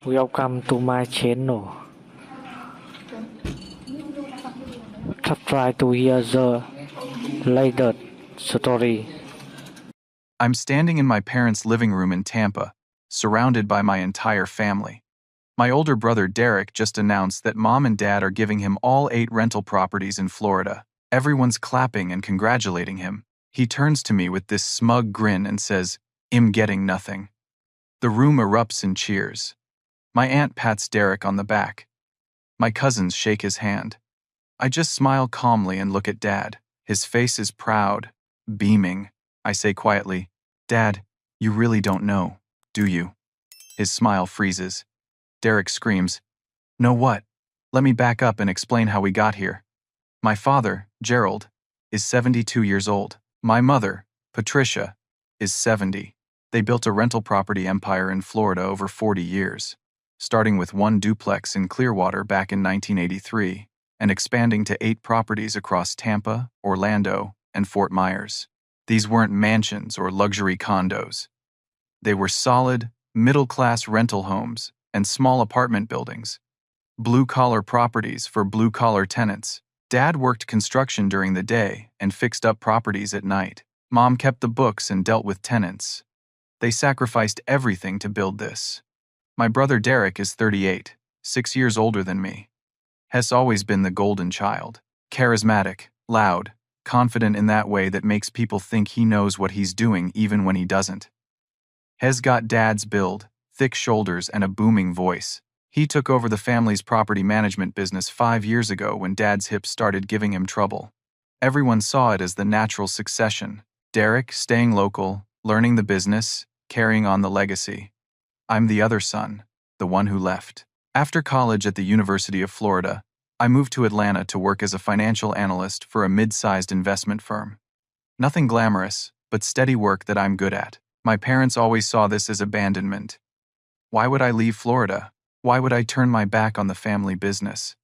Welcome to my channel. Try to hear the latest story. I'm standing in my parents' living room in Tampa, surrounded by my entire family. My older brother Derek just announced that mom and dad are giving him all 8 rental properties in Florida. Everyone's clapping and congratulating him. He turns to me with this smug grin and says, "I'm getting nothing." The room erupts in cheers. My aunt pats Derek on the back. My cousins shake his hand. I just smile calmly and look at Dad. His face is proud, beaming. I say quietly, "Dad, you really don't know, do you?" His smile freezes. Derek screams, "Know what? Let me back up and explain how we got here. My father, Gerald, is 72 years old. My mother, Patricia, is 70. They built a rental property empire in Florida over 40 years, starting with one duplex in Clearwater back in 1983 and expanding to 8 properties across Tampa, Orlando, and Fort Myers. These weren't mansions or luxury condos. They were solid, middle-class rental homes and small apartment buildings. Blue-collar properties for blue-collar tenants. Dad worked construction during the day and fixed up properties at night. Mom kept the books and dealt with tenants. They sacrificed everything to build this. My brother Derek is 38, 6 years older than me. Has always been the golden child. Charismatic, loud, confident in that way that makes people think he knows what he's doing even when he doesn't. Has got Dad's build, thick shoulders, and a booming voice. He took over the family's property management business 5 years ago when Dad's hips started giving him trouble. Everyone saw it as the natural succession. Derek staying local, learning the business, carrying on the legacy. I'm the other son, the one who left. After college at the University of Florida, I moved to Atlanta to work as a financial analyst for a mid-sized investment firm. Nothing glamorous, but steady work that I'm good at. My parents always saw this as abandonment. Why would I leave Florida? Why would I turn my back on the family business?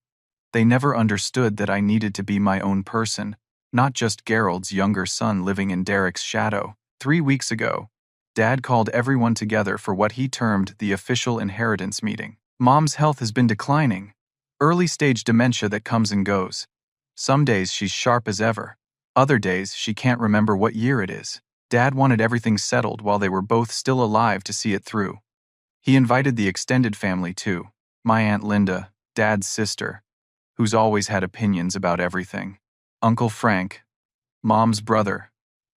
They never understood that I needed to be my own person, not just Gerald's younger son living in Derek's shadow. 3 weeks ago, Dad called everyone together for what he termed the official inheritance meeting. Mom's health has been declining. Early-stage dementia that comes and goes. Some days she's sharp as ever. Other days she can't remember what year it is. Dad wanted everything settled while they were both still alive to see it through. He invited the extended family too. My Aunt Linda, Dad's sister, who's always had opinions about everything. Uncle Frank, Mom's brother,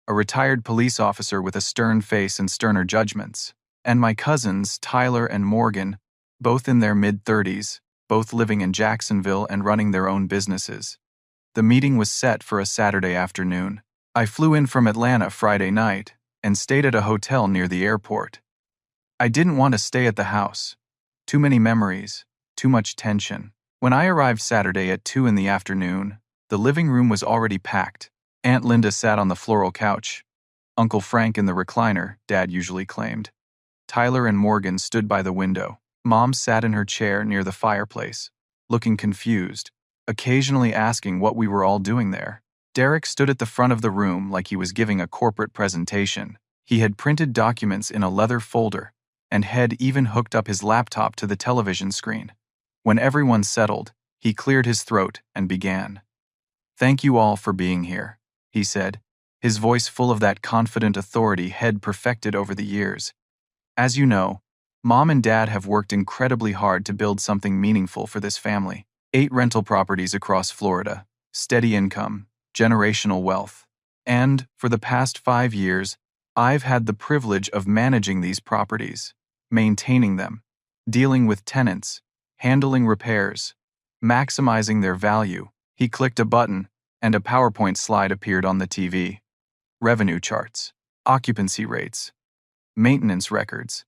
a retired police officer with a stern face and sterner judgments. And my cousins, Tyler and Morgan, both in their mid-30s, both living in Jacksonville and running their own businesses. The meeting was set for a Saturday afternoon. I flew in from Atlanta Friday night and stayed at a hotel near the airport. I didn't want to stay at the house. Too many memories, too much tension. When I arrived Saturday at 2 in the afternoon, the living room was already packed. Aunt Linda sat on the floral couch. Uncle Frank in the recliner, Dad usually claimed. Tyler and Morgan stood by the window. Mom sat in her chair near the fireplace, looking confused, occasionally asking what we were all doing there. Derek stood at the front of the room like he was giving a corporate presentation. He had printed documents in a leather folder and had even hooked up his laptop to the television screen. When everyone settled, he cleared his throat and began. "Thank you all for being here," he said, his voice full of that confident authority he'd perfected over the years. "As you know, Mom and Dad have worked incredibly hard to build something meaningful for this family. 8 rental properties across Florida, steady income, generational wealth. And, for the past 5 years, I've had the privilege of managing these properties, maintaining them, dealing with tenants, handling repairs, maximizing their value." He clicked a button, and a PowerPoint slide appeared on the TV. Revenue charts, occupancy rates, maintenance records.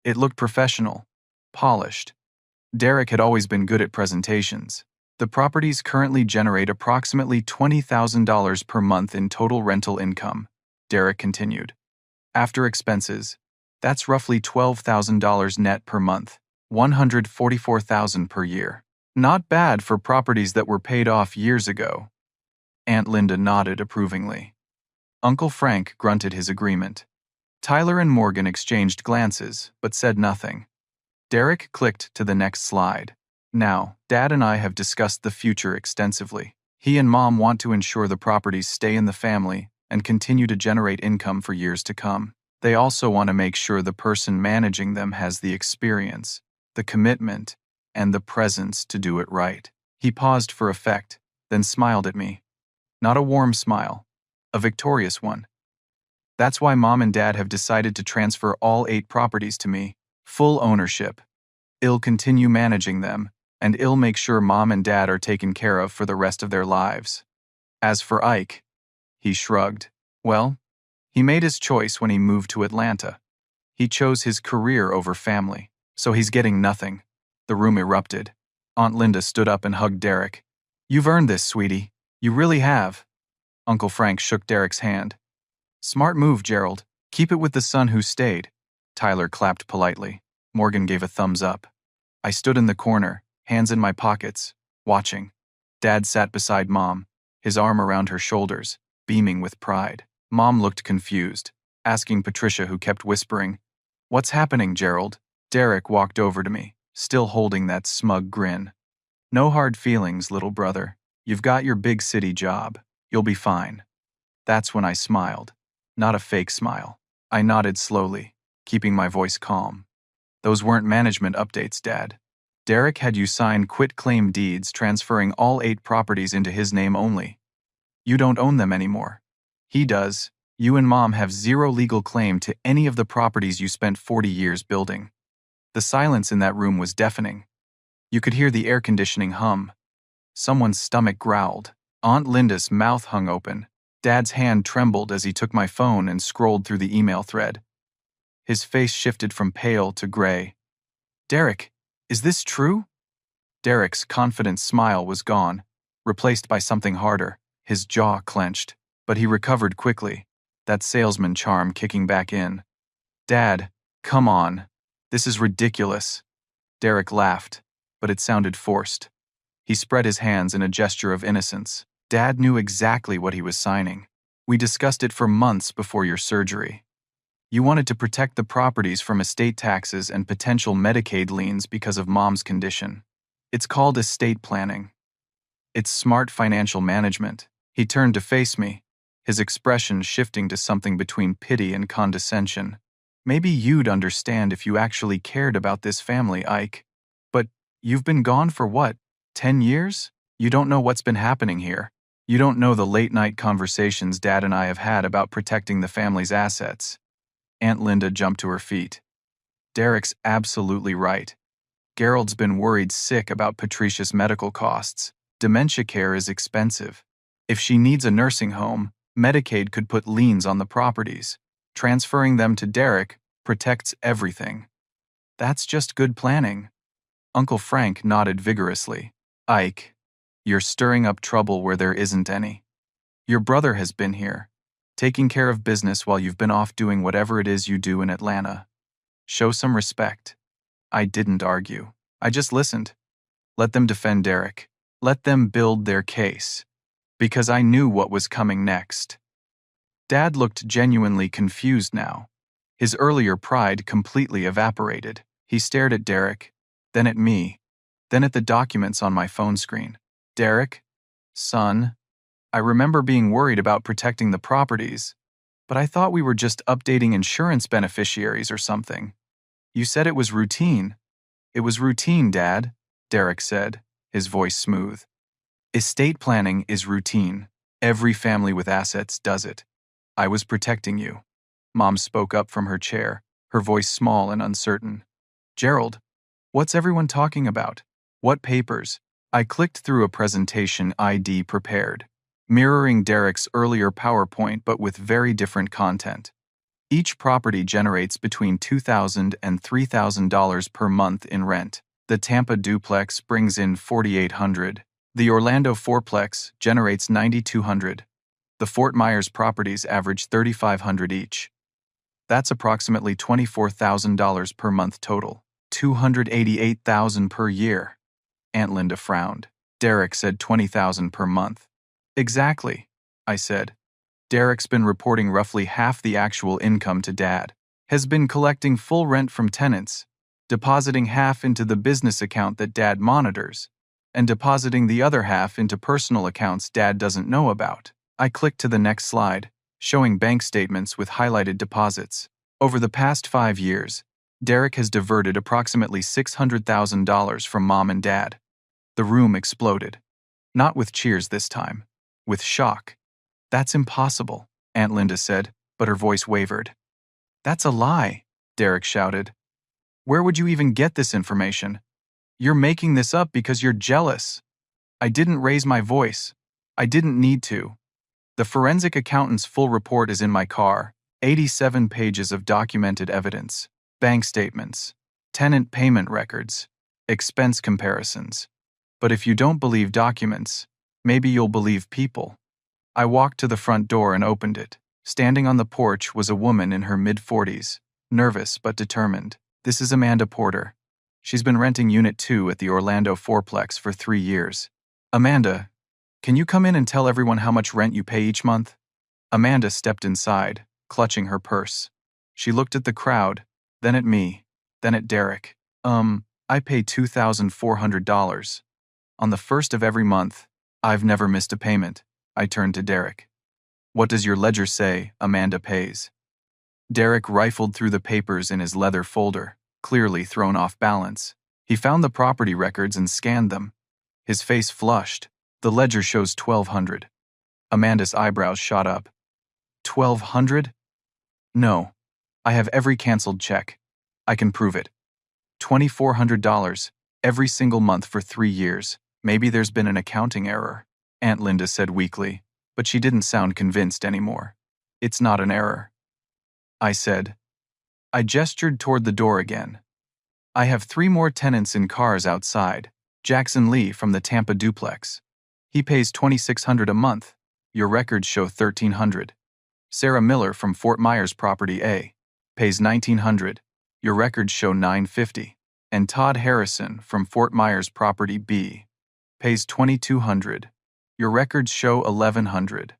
It looked professional, polished. Derek had always been good at presentations. The properties currently generate approximately $20,000 per month in total rental income, Derek continued. After expenses, that's roughly $12,000 net per month, $144,000 per year. Not bad for properties that were paid off years ago. Aunt Linda nodded approvingly. Uncle Frank grunted his agreement. Tyler and Morgan exchanged glances, but said nothing. Derek clicked to the next slide. Now, Dad and I have discussed the future extensively. He and Mom want to ensure the properties stay in the family and continue to generate income for years to come. They also want to make sure the person managing them has the experience, the commitment, and the presence to do it right. He paused for effect, then smiled at me. Not a warm smile, a victorious one. That's why Mom and Dad have decided to transfer all 8 properties to me, full ownership. I'll continue managing them, and I'll make sure Mom and Dad are taken care of for the rest of their lives. As for Ike, he shrugged. Well, he made his choice when he moved to Atlanta. He chose his career over family, so he's getting nothing. The room erupted. Aunt Linda stood up and hugged Derek. You've earned this, sweetie. You really have. Uncle Frank shook Derek's hand. Smart move, Gerald. Keep it with the son who stayed. Tyler clapped politely. Morgan gave a thumbs up. I stood in the corner, hands in my pockets, watching. Dad sat beside Mom, his arm around her shoulders, beaming with pride. Mom looked confused, asking Patricia, who kept whispering, What's happening, Gerald? Derek walked over to me, still holding that smug grin. No hard feelings, little brother. You've got your big city job. You'll be fine. That's when I smiled. Not a fake smile. I nodded slowly, keeping my voice calm. Those weren't management updates, Dad. Derek had you sign quit-claim deeds transferring all 8 properties into his name only. You don't own them anymore. He does. You and Mom have zero legal claim to any of the properties you spent 40 years building. The silence in that room was deafening. You could hear the air conditioning hum. Someone's stomach growled. Aunt Linda's mouth hung open. Dad's hand trembled as he took my phone and scrolled through the email thread. His face shifted from pale to gray. Derek, is this true? Derek's confident smile was gone, replaced by something harder. His jaw clenched, but he recovered quickly, that salesman charm kicking back in. Dad, come on. This is ridiculous. Derek laughed, but it sounded forced. He spread his hands in a gesture of innocence. Dad knew exactly what he was signing. We discussed it for months before your surgery. You wanted to protect the properties from estate taxes and potential Medicaid liens because of Mom's condition. It's called estate planning. It's smart financial management. He turned to face me, his expression shifting to something between pity and condescension. Maybe you'd understand if you actually cared about this family, Ike. But you've been gone for what, 10 years? You don't know what's been happening here. You don't know the late-night conversations Dad and I have had about protecting the family's assets. Aunt Linda jumped to her feet. Derek's absolutely right. Gerald's been worried sick about Patricia's medical costs. Dementia care is expensive. If she needs a nursing home, Medicaid could put liens on the properties. Transferring them to Derek protects everything. That's just good planning. Uncle Frank nodded vigorously. Ike, you're stirring up trouble where there isn't any. Your brother has been here, taking care of business while you've been off doing whatever it is you do in Atlanta. Show some respect. I didn't argue. I just listened. Let them defend Derek. Let them build their case. Because I knew what was coming next. Dad looked genuinely confused now. His earlier pride completely evaporated. He stared at Derek, then at me, then at the documents on my phone screen. Derek, son, I remember being worried about protecting the properties, but I thought we were just updating insurance beneficiaries or something. You said it was routine. It was routine, Dad, Derek said, his voice smooth. Estate planning is routine. Every family with assets does it. I was protecting you. Mom spoke up from her chair, her voice small and uncertain. Gerald, what's everyone talking about? What papers? I clicked through a presentation ID prepared, mirroring Derek's earlier PowerPoint but with very different content. Each property generates between $2,000 and $3,000 per month in rent. The Tampa duplex brings in $4,800. The Orlando fourplex generates $9,200. The Fort Myers properties average $3,500 each. That's approximately $24,000 per month total. $288,000 per year. Aunt Linda frowned. Derek said $20,000 per month. Exactly, I said. Derek's been reporting roughly half the actual income to Dad. Has been collecting full rent from tenants. depositing half into the business account that Dad monitors, and depositing the other half into personal accounts Dad doesn't know about. I clicked to the next slide, showing bank statements with highlighted deposits. Over the past 5 years, Derek has diverted approximately $600,000 from Mom and Dad. The room exploded. Not with cheers this time, with shock. "That's impossible," Aunt Linda said, but her voice wavered. "That's a lie," Derek shouted. "Where would you even get this information? You're making this up because you're jealous." I didn't raise my voice. I didn't need to. The forensic accountant's full report is in my car, 87 pages of documented evidence, bank statements, tenant payment records, expense comparisons. But if you don't believe documents, maybe you'll believe people. I walked to the front door and opened it. Standing on the porch was a woman in her mid-40s, nervous but determined. "This is Amanda Porter. She's been renting Unit 2 at the Orlando Fourplex for 3 years. Amanda, can you come in and tell everyone how much rent you pay each month?" Amanda stepped inside, clutching her purse. She looked at the crowd, then at me, then at Derek. I pay $2,400. On the first of every month. I've never missed a payment." I turned to Derek. "What does your ledger say Amanda pays?" Derek rifled through the papers in his leather folder, clearly thrown off balance. He found the property records and scanned them. His face flushed. "The ledger shows $1,200. Amanda's eyebrows shot up. "$1,200? No. I have every canceled check. I can prove it. $2,400, every single month for 3 years. Maybe there's been an accounting error," Aunt Linda said weakly, but she didn't sound convinced anymore. "It's not an error," I said. I gestured toward the door again. "I have 3 more tenants in cars outside. Jackson Lee from the Tampa duplex. He pays $2,600 a month. Your records show $1,300. Sarah Miller from Fort Myers Property A. Pays $1,900. Your records show $950. And Todd Harrison from Fort Myers Property B. Pays $2,200. Your records show $1,100.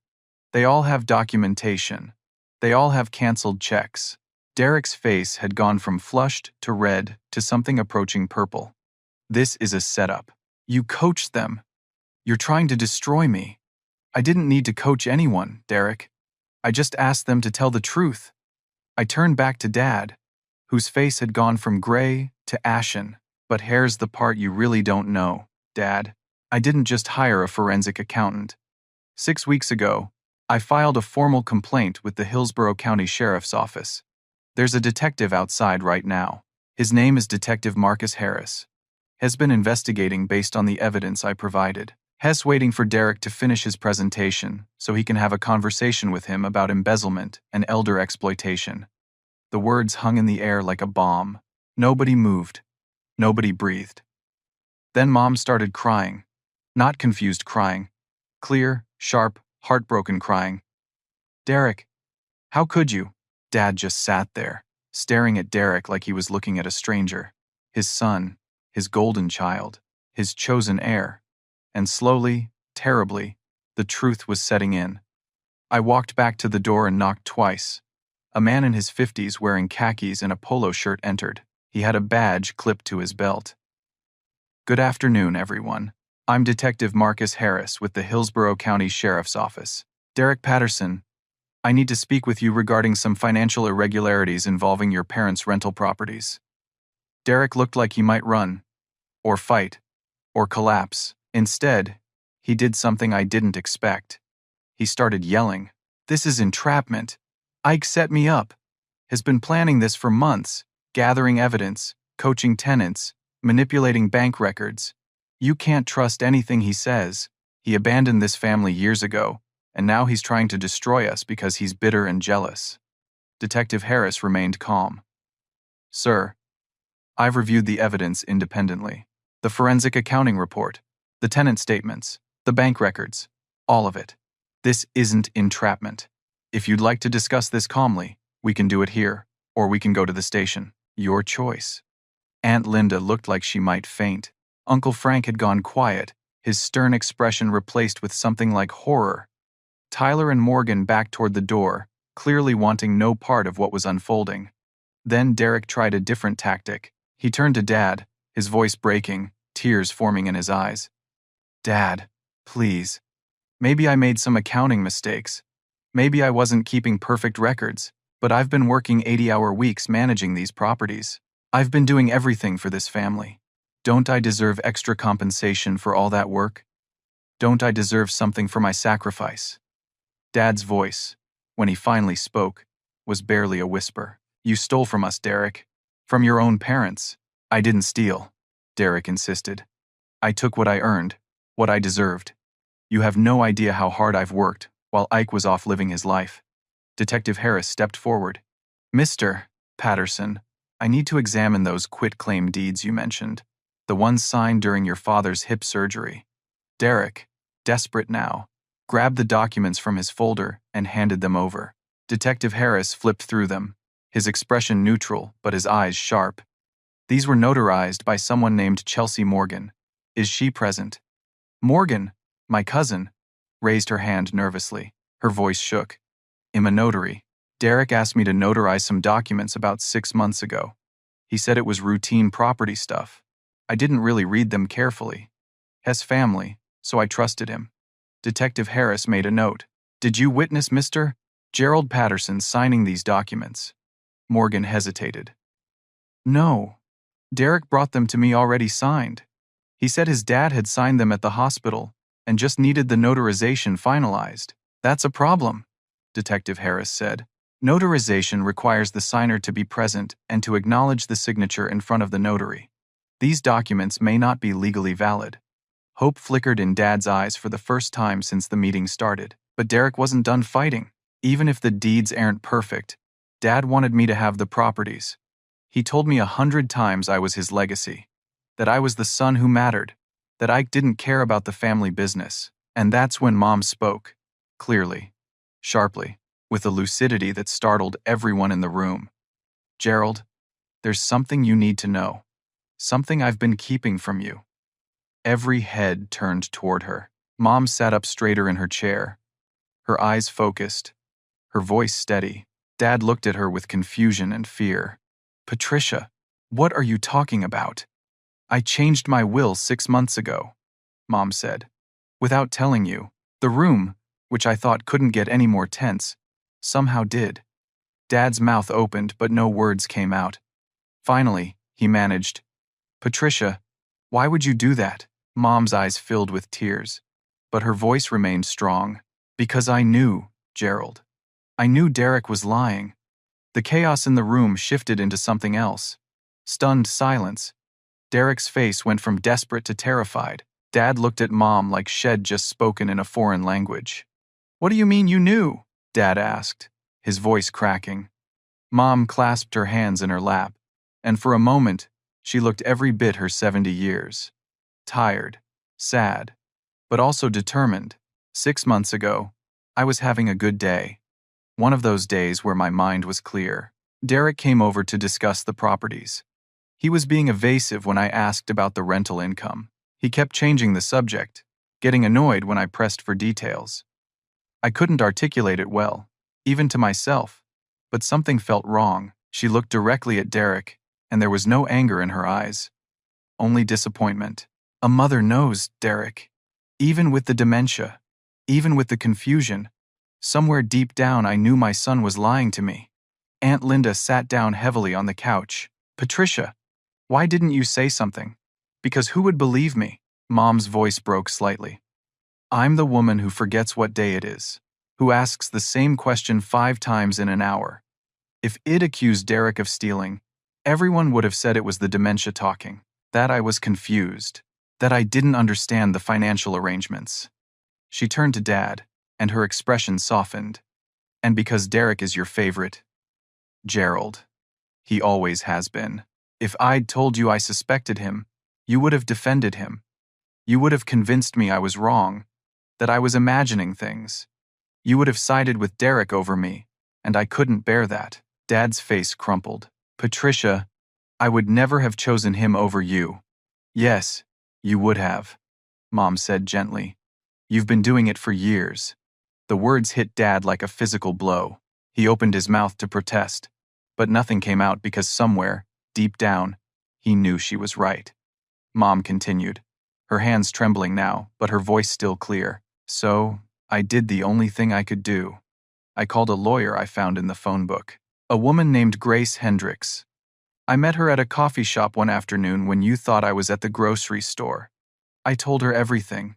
They all have documentation. They all have canceled checks." Derek's face had gone from flushed to red to something approaching purple. "This is a setup. You coached them. You're trying to destroy me." "I didn't need to coach anyone, Derek. I just asked them to tell the truth." I turned back to Dad, whose face had gone from gray to ashen. "But here's the part you really don't know, Dad. I didn't just hire a forensic accountant. 6 weeks ago, I filed a formal complaint with the Hillsborough County Sheriff's Office. There's a detective outside right now. His name is Detective Marcus Harris. Has been investigating based on the evidence I provided. Hess waiting for Derek to finish his presentation so he can have a conversation with him about embezzlement and elder exploitation." The words hung in the air like a bomb. Nobody moved. Nobody breathed. Then Mom started crying. Not confused crying. Clear, sharp, heartbroken crying. "Derek, how could you?" Dad just sat there, staring at Derek like he was looking at a stranger. His son, his golden child, his chosen heir. And slowly, terribly, the truth was setting in. I walked back to the door and knocked twice. A man in his 50s wearing khakis and a polo shirt entered. He had a badge clipped to his belt. "Good afternoon, everyone. I'm Detective Marcus Harris with the Hillsborough County Sheriff's Office. Derek Patterson, I need to speak with you regarding some financial irregularities involving your parents' rental properties." Derek looked like he might run, or fight, or collapse. Instead, he did something I didn't expect. He started yelling. "This is entrapment. Ike set me up. Has been planning this for months, gathering evidence, coaching tenants, manipulating bank records. You can't trust anything he says. He abandoned this family years ago, and now he's trying to destroy us because he's bitter and jealous." Detective Harris remained calm. "Sir, I've reviewed the evidence independently. The forensic accounting report, the tenant statements, the bank records, all of it. This isn't entrapment. If you'd like to discuss this calmly, we can do it here, or we can go to the station. Your choice." Aunt Linda looked like she might faint. Uncle Frank had gone quiet, his stern expression replaced with something like horror. Tyler and Morgan backed toward the door, clearly wanting no part of what was unfolding. Then Derek tried a different tactic. He turned to Dad, his voice breaking, tears forming in his eyes. Dad, please. Maybe I made some accounting mistakes. Maybe I wasn't keeping perfect records, but I've been working 80-hour weeks managing these properties. I've been doing everything for this family. Don't I deserve extra compensation for all that work? Don't I deserve something for my sacrifice? Dad's voice, when he finally spoke, was barely a whisper. You stole from us, Derek. From your own parents. I didn't steal, Derek insisted. I took what I earned, what I deserved. You have no idea how hard I've worked while Ike was off living his life. Detective Harris stepped forward. Mr. Patterson, I need to examine those quitclaim deeds you mentioned, the ones signed during your father's hip surgery. Derek, desperate now, grabbed the documents from his folder and handed them over. Detective Harris flipped through them, his expression neutral but his eyes sharp. These were notarized by someone named Chelsea Morgan. Is she present? Morgan, my cousin, raised her hand nervously. Her voice shook. I'm a notary. Derek asked me to notarize some documents about 6 months ago. He said it was routine property stuff. I didn't really read them carefully. His family, so I trusted him. Detective Harris made a note. Did you witness Mr. Gerald Patterson signing these documents? Morgan hesitated. No. Derek brought them to me already signed. He said his dad had signed them at the hospital and just needed the notarization finalized. That's a problem, Detective Harris said. Notarization requires the signer to be present and to acknowledge the signature in front of the notary. These documents may not be legally valid. Hope flickered in Dad's eyes for the first time since the meeting started. But Derek wasn't done fighting. Even if the deeds aren't perfect, Dad wanted me to have the properties. He told me 100 times I was his legacy, that I was the son who mattered, that Ike didn't care about the family business. And that's when Mom spoke, clearly, sharply, with a lucidity that startled everyone in the room. Gerald, there's something you need to know. Something I've been keeping from you. Every head turned toward her. Mom sat up straighter in her chair, her eyes focused, her voice steady. Dad looked at her with confusion and fear. Patricia, what are you talking about? I changed my will 6 months ago, Mom said. Without telling you, the room, which I thought couldn't get any more tense, somehow did. Dad's mouth opened, but no words came out. Finally, he managed. Patricia, why would you do that? Mom's eyes filled with tears, but her voice remained strong. Because I knew, Gerald. I knew Derek was lying. The chaos in the room shifted into something else. Stunned silence. Derek's face went from desperate to terrified. Dad looked at Mom like she'd just spoken in a foreign language. What do you mean you knew? Dad asked, his voice cracking. Mom clasped her hands in her lap, and for a moment, she looked every bit her 70 years. Tired, sad, but also determined. 6 months ago, I was having a good day. One of those days where my mind was clear. Derek came over to discuss the properties. He was being evasive when I asked about the rental income. He kept changing the subject, getting annoyed when I pressed for details. I couldn't articulate it well, even to myself, but something felt wrong. She looked directly at Derek, and there was no anger in her eyes. Only disappointment. A mother knows, Derek. Even with the dementia, even with the confusion, somewhere deep down I knew my son was lying to me. Aunt Linda sat down heavily on the couch. Patricia, why didn't you say something? Because who would believe me? Mom's voice broke slightly. I'm the woman who forgets what day it is, who asks the same question 5 times in an hour. If I'd accused Derek of stealing, everyone would have said it was the dementia talking, that I was confused, that I didn't understand the financial arrangements. She turned to Dad, and her expression softened. And because Derek is your favorite, Gerald. He always has been. If I'd told you I suspected him, you would have defended him. You would have convinced me I was wrong, that I was imagining things. You would have sided with Derek over me, and I couldn't bear that. Dad's face crumpled. Patricia, I would never have chosen him over you. Yes, you would have, Mom said gently. You've been doing it for years. The words hit Dad like a physical blow. He opened his mouth to protest, but nothing came out because somewhere, deep down, He knew she was right. Mom continued, her hands trembling now, but her voice still clear. So, I did the only thing I could do. I called a lawyer I found in the phone book. A woman named Grace Hendricks. I met her at a coffee shop one afternoon when you thought I was at the grocery store. I told her everything.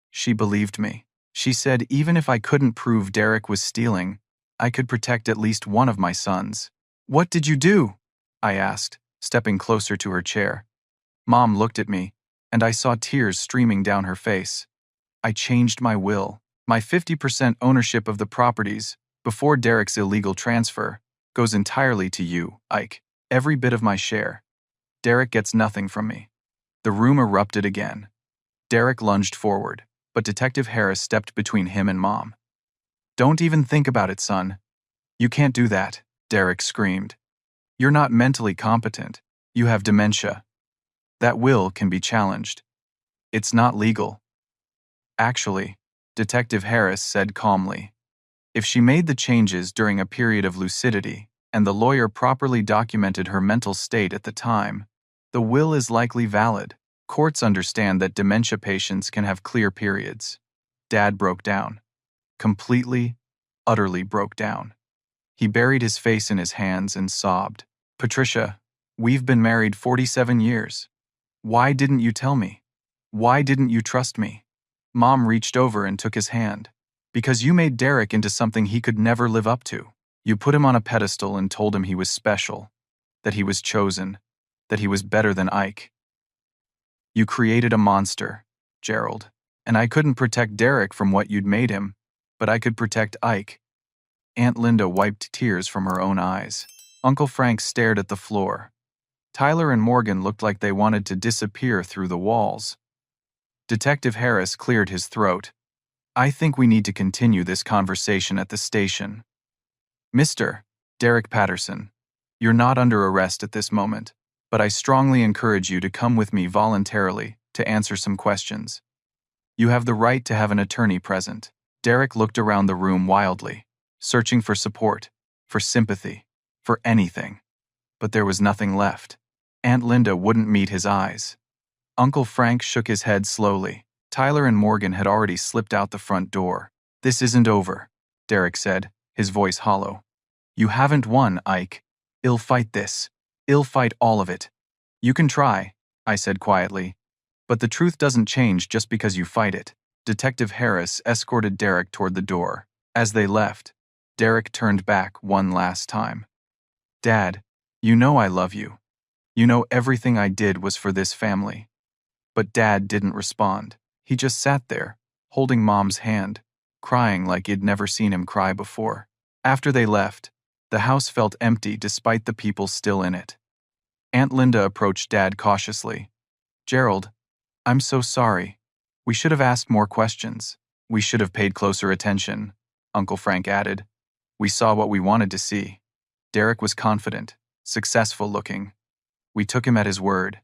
She believed me. She said even if I couldn't prove Derek was stealing, I could protect at least one of my sons. What did you do? I asked, stepping closer to her chair. Mom looked at me, and I saw tears streaming down her face. I changed my will. My 50% ownership of the properties, before Derek's illegal transfer, goes entirely to you, Ike. Every bit of my share. Derek gets nothing from me. The room erupted again. Derek lunged forward, but Detective Harris stepped between him and Mom. Don't even think about it, son. You can't do that, Derek screamed. You're not mentally competent. You have dementia. That will can be challenged. It's not legal. Actually, Detective Harris said calmly, if she made the changes during a period of lucidity, and the lawyer properly documented her mental state at the time, the will is likely valid. Courts understand that dementia patients can have clear periods. Dad broke down. Completely, utterly broke down. He buried his face in his hands and sobbed. Patricia, we've been married 47 years. Why didn't you tell me? Why didn't you trust me? Mom reached over and took his hand. Because you made Derek into something he could never live up to. You put him on a pedestal and told him he was special, that he was chosen, that he was better than Ike. You created a monster, Gerald, and I couldn't protect Derek from what you'd made him, but I could protect Ike. Aunt Linda wiped tears from her own eyes. Uncle Frank stared at the floor. Tyler and Morgan looked like they wanted to disappear through the walls. Detective Harris cleared his throat. I think we need to continue this conversation at the station. Mr. Derek Patterson, you're not under arrest at this moment, but I strongly encourage you to come with me voluntarily to answer some questions. You have the right to have an attorney present. Derek looked around the room wildly, searching for support, for sympathy, for anything. But there was nothing left. Aunt Linda wouldn't meet his eyes. Uncle Frank shook his head slowly. Tyler and Morgan had already slipped out the front door. This isn't over, Derek said, his voice hollow. You haven't won, Ike. I'll fight this. I'll fight all of it. You can try, I said quietly. But the truth doesn't change just because you fight it. Detective Harris escorted Derek toward the door. As they left, Derek turned back one last time. Dad, you know I love you. You know everything I did was for this family. But Dad didn't respond. He just sat there, holding Mom's hand, crying like he'd never seen him cry before. After they left, the house felt empty despite the people still in it. Aunt Linda approached Dad cautiously. Gerald, I'm so sorry. We should have asked more questions. We should have paid closer attention, Uncle Frank added. We saw what we wanted to see. Derek was confident, successful looking. We took him at his word.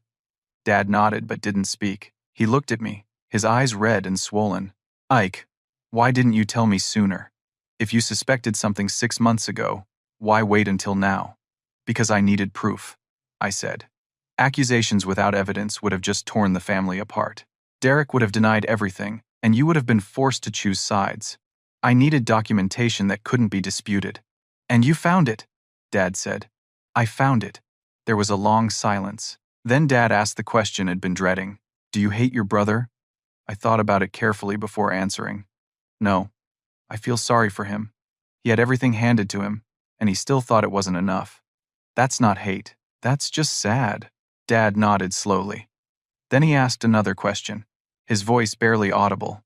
Dad nodded but didn't speak. He looked at me, his eyes red and swollen. Ike, why didn't you tell me sooner? If you suspected something 6 months ago, why wait until now? Because I needed proof, I said. Accusations without evidence would have just torn the family apart. Derek would have denied everything, and you would have been forced to choose sides. I needed documentation that couldn't be disputed. And you found it, Dad said. I found it. There was a long silence. Then Dad asked the question I'd been dreading. Do you hate your brother? I thought about it carefully before answering. No. I feel sorry for him. He had everything handed to him, and he still thought it wasn't enough. That's not hate. That's just sad. Dad nodded slowly. Then he asked another question, his voice barely audible.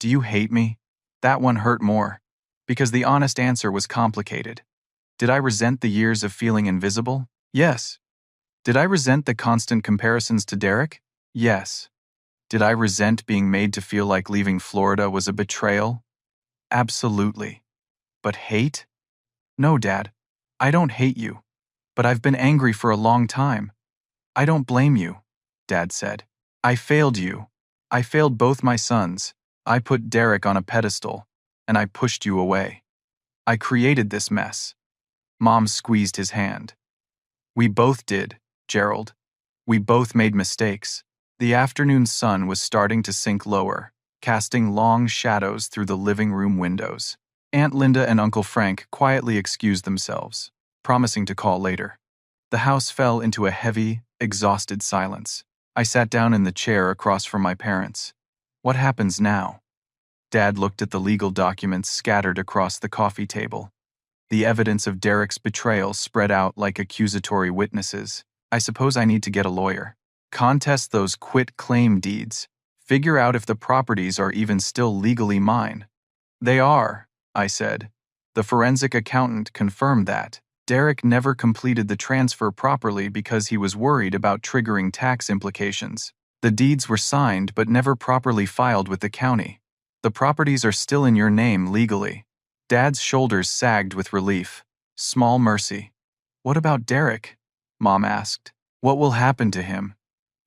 Do you hate me? That one hurt more, because the honest answer was complicated. Did I resent the years of feeling invisible? Yes. Did I resent the constant comparisons to Derek? Yes. Did I resent being made to feel like leaving Florida was a betrayal? Absolutely. But hate? No, Dad. I don't hate you. But I've been angry for a long time. I don't blame you, Dad said. I failed you. I failed both my sons. I put Derek on a pedestal, and I pushed you away. I created this mess. Mom squeezed his hand. We both did, Gerald. We both made mistakes. The afternoon sun was starting to sink lower, casting long shadows through the living room windows. Aunt Linda and Uncle Frank quietly excused themselves, promising to call later. The house fell into a heavy, exhausted silence. I sat down in the chair across from my parents. What happens now? Dad looked at the legal documents scattered across the coffee table. The evidence of Derek's betrayal spread out like accusatory witnesses. I suppose I need to get a lawyer. Contest those quit-claim deeds. Figure out if the properties are even still legally mine. They are, I said. The forensic accountant confirmed that. Derek never completed the transfer properly because he was worried about triggering tax implications. The deeds were signed but never properly filed with the county. The properties are still in your name legally. Dad's shoulders sagged with relief. Small mercy. What about Derek? Mom asked. What will happen to him?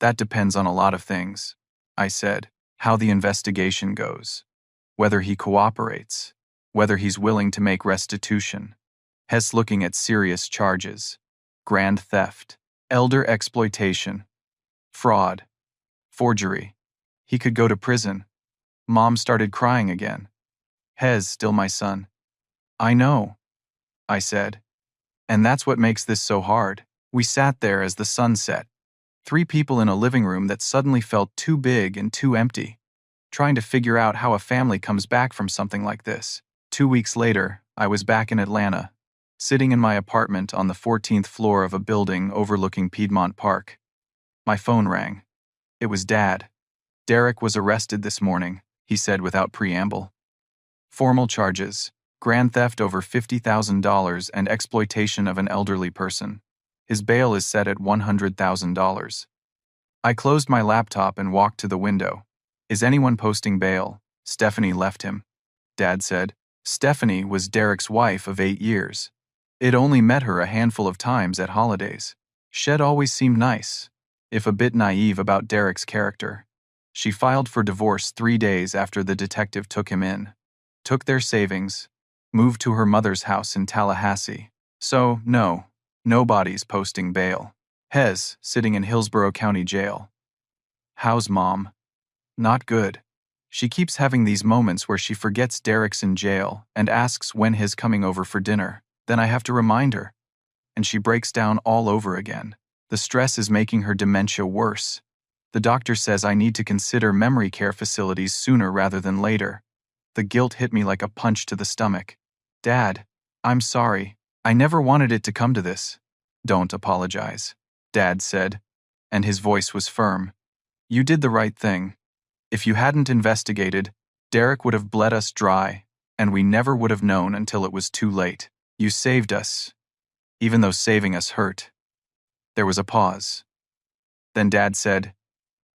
That depends on a lot of things, I said. How the investigation goes. Whether he cooperates. Whether he's willing to make restitution. Hess looking at serious charges. Grand theft. Elder exploitation. Fraud. Forgery. He could go to prison. Mom started crying again. Hez still my son. I know, I said. And that's what makes this so hard. We sat there as the sun set. 3 people in a living room that suddenly felt too big and too empty, trying to figure out how a family comes back from something like this. 2 weeks later, I was back in Atlanta, sitting in my apartment on the 14th floor of a building overlooking Piedmont Park. My phone rang. It was Dad. Derek was arrested this morning, he said without preamble. Formal charges, grand theft over $50,000 and exploitation of an elderly person. His bail is set at $100,000. I closed my laptop and walked to the window. Is anyone posting bail? Stephanie left him, Dad said. Stephanie was Derek's wife of 8 years. It only met her a handful of times at holidays. Shed always seemed nice, if a bit naive about Derek's character. She filed for divorce 3 days after the detective took him in. Took their savings, moved to her mother's house in Tallahassee. So, no, nobody's posting bail. Hez, sitting in Hillsborough County Jail. How's Mom? Not good. She keeps having these moments where she forgets Derek's in jail and asks when he's coming over for dinner. Then I have to remind her. And she breaks down all over again. The stress is making her dementia worse. The doctor says I need to consider memory care facilities sooner rather than later. The guilt hit me like a punch to the stomach. Dad, I'm sorry. I never wanted it to come to this. Don't apologize, Dad said, and his voice was firm. You did the right thing. If you hadn't investigated, Derek would have bled us dry, and we never would have known until it was too late. You saved us, even though saving us hurt. There was a pause. Then Dad said,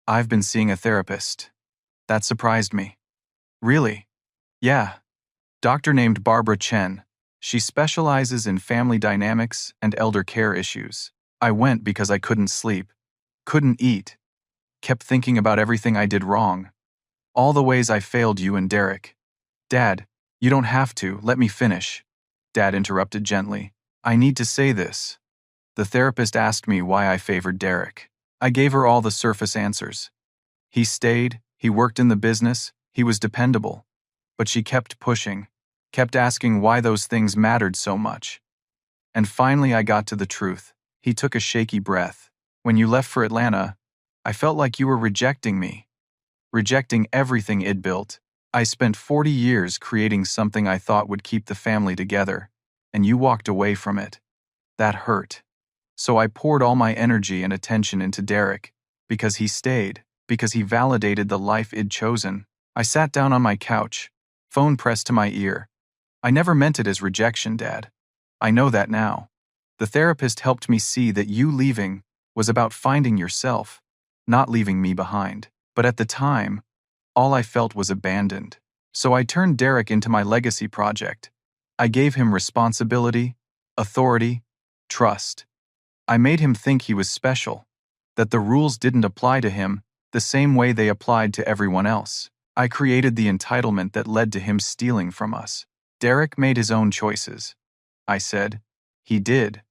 I've been seeing a therapist. That surprised me. Really? Yeah. Doctor named Barbara Chen. She specializes in family dynamics and elder care issues. I went because I couldn't sleep, couldn't eat, kept thinking about everything I did wrong, all the ways I failed you and Derek. Dad, you don't have to, let me finish. Dad interrupted gently. I need to say this. The therapist asked me why I favored Derek. I gave her all the surface answers. He stayed, he worked in the business, he was dependable. But she kept pushing, kept asking why those things mattered so much. And finally I got to the truth. He took a shaky breath. When you left for Atlanta, I felt like you were rejecting me. Rejecting everything I'd built. I spent 40 years creating something I thought would keep the family together, and you walked away from it. That hurt. So I poured all my energy and attention into Derek, because he stayed, because he validated the life I'd chosen. I sat down on my couch, phone pressed to my ear. I never meant it as rejection, Dad. I know that now. The therapist helped me see that you leaving was about finding yourself, not leaving me behind. But at the time, all I felt was abandoned. So I turned Derek into my legacy project. I gave him responsibility, authority, trust. I made him think he was special, that the rules didn't apply to him the same way they applied to everyone else. I created the entitlement that led to him stealing from us. Derek made his own choices. I said, he did.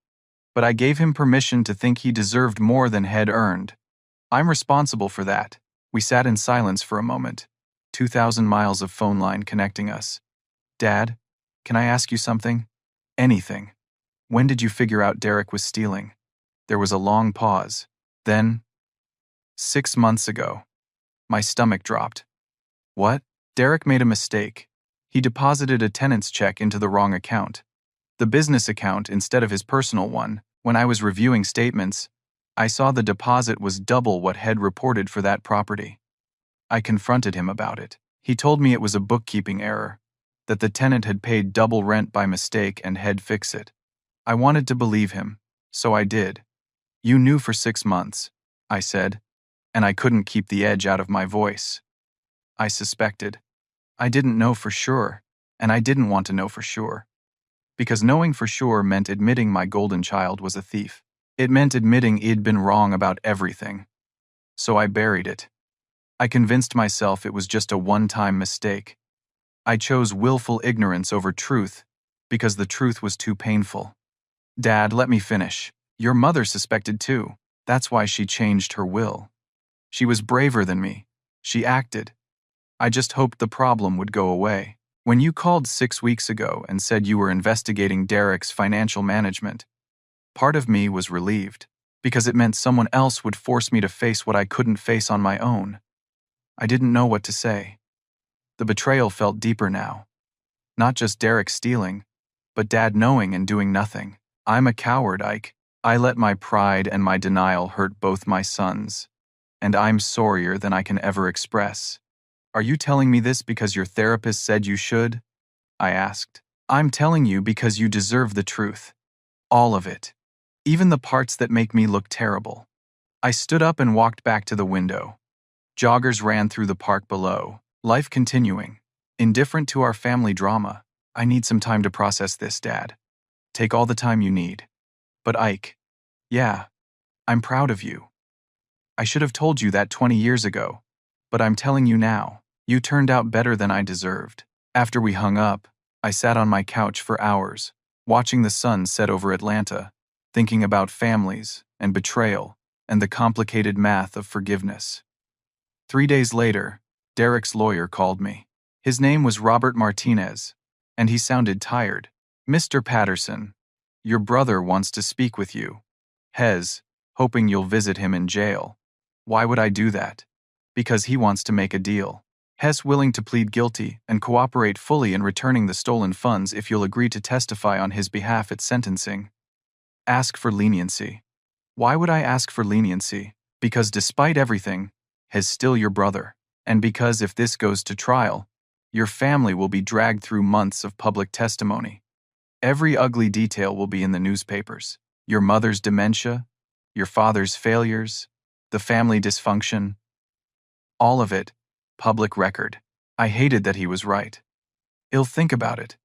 But I gave him permission to think he deserved more than had earned. I'm responsible for that. We sat in silence for a moment. 2,000 miles of phone line connecting us. Dad, can I ask you something? Anything. When did you figure out Derek was stealing? There was a long pause. Then, 6 months ago. My stomach dropped. What? Derek made a mistake. He deposited a tenant's check into the wrong account. The business account instead of his personal one. When I was reviewing statements, I saw the deposit was double what had reported for that property. I confronted him about it. He told me it was a bookkeeping error, that the tenant had paid double rent by mistake and had fixed it. I wanted to believe him, so I did. You knew for 6 months, I said, and I couldn't keep the edge out of my voice. I suspected. I didn't know for sure, and I didn't want to know for sure. Because knowing for sure meant admitting my golden child was a thief. It meant admitting he'd been wrong about everything. So I buried it. I convinced myself it was just a one-time mistake. I chose willful ignorance over truth because the truth was too painful. Dad, let me finish. Your mother suspected too. That's why she changed her will. She was braver than me. She acted. I just hoped the problem would go away. When you called 6 weeks ago and said you were investigating Derek's financial management, part of me was relieved, because it meant someone else would force me to face what I couldn't face on my own. I didn't know what to say. The betrayal felt deeper now. Not just Derek stealing, but Dad knowing and doing nothing. I'm a coward, Ike. I let my pride and my denial hurt both my sons, and I'm sorrier than I can ever express. Are you telling me this because your therapist said you should? I asked. I'm telling you because you deserve the truth. All of it. Even the parts that make me look terrible. I stood up and walked back to the window. Joggers ran through the park below, life continuing. Indifferent to our family drama. I need some time to process this, Dad. Take all the time you need. But Ike, yeah, I'm proud of you. I should have told you that 20 years ago, but I'm telling you now. You turned out better than I deserved. After we hung up, I sat on my couch for hours, watching the sun set over Atlanta, thinking about families and betrayal and the complicated math of forgiveness. 3 days later, Derek's lawyer called me. His name was Robert Martinez, and he sounded tired. Mr. Patterson, your brother wants to speak with you. Hez, hoping you'll visit him in jail. Why would I do that? Because he wants to make a deal. Hess willing to plead guilty and cooperate fully in returning the stolen funds if you'll agree to testify on his behalf at sentencing. Ask for leniency. Why would I ask for leniency? Because despite everything, Hess still your brother. And because if this goes to trial, your family will be dragged through months of public testimony. Every ugly detail will be in the newspapers. Your mother's dementia, your father's failures, the family dysfunction. All of it. Public record. I hated that he was right. He'll think about it.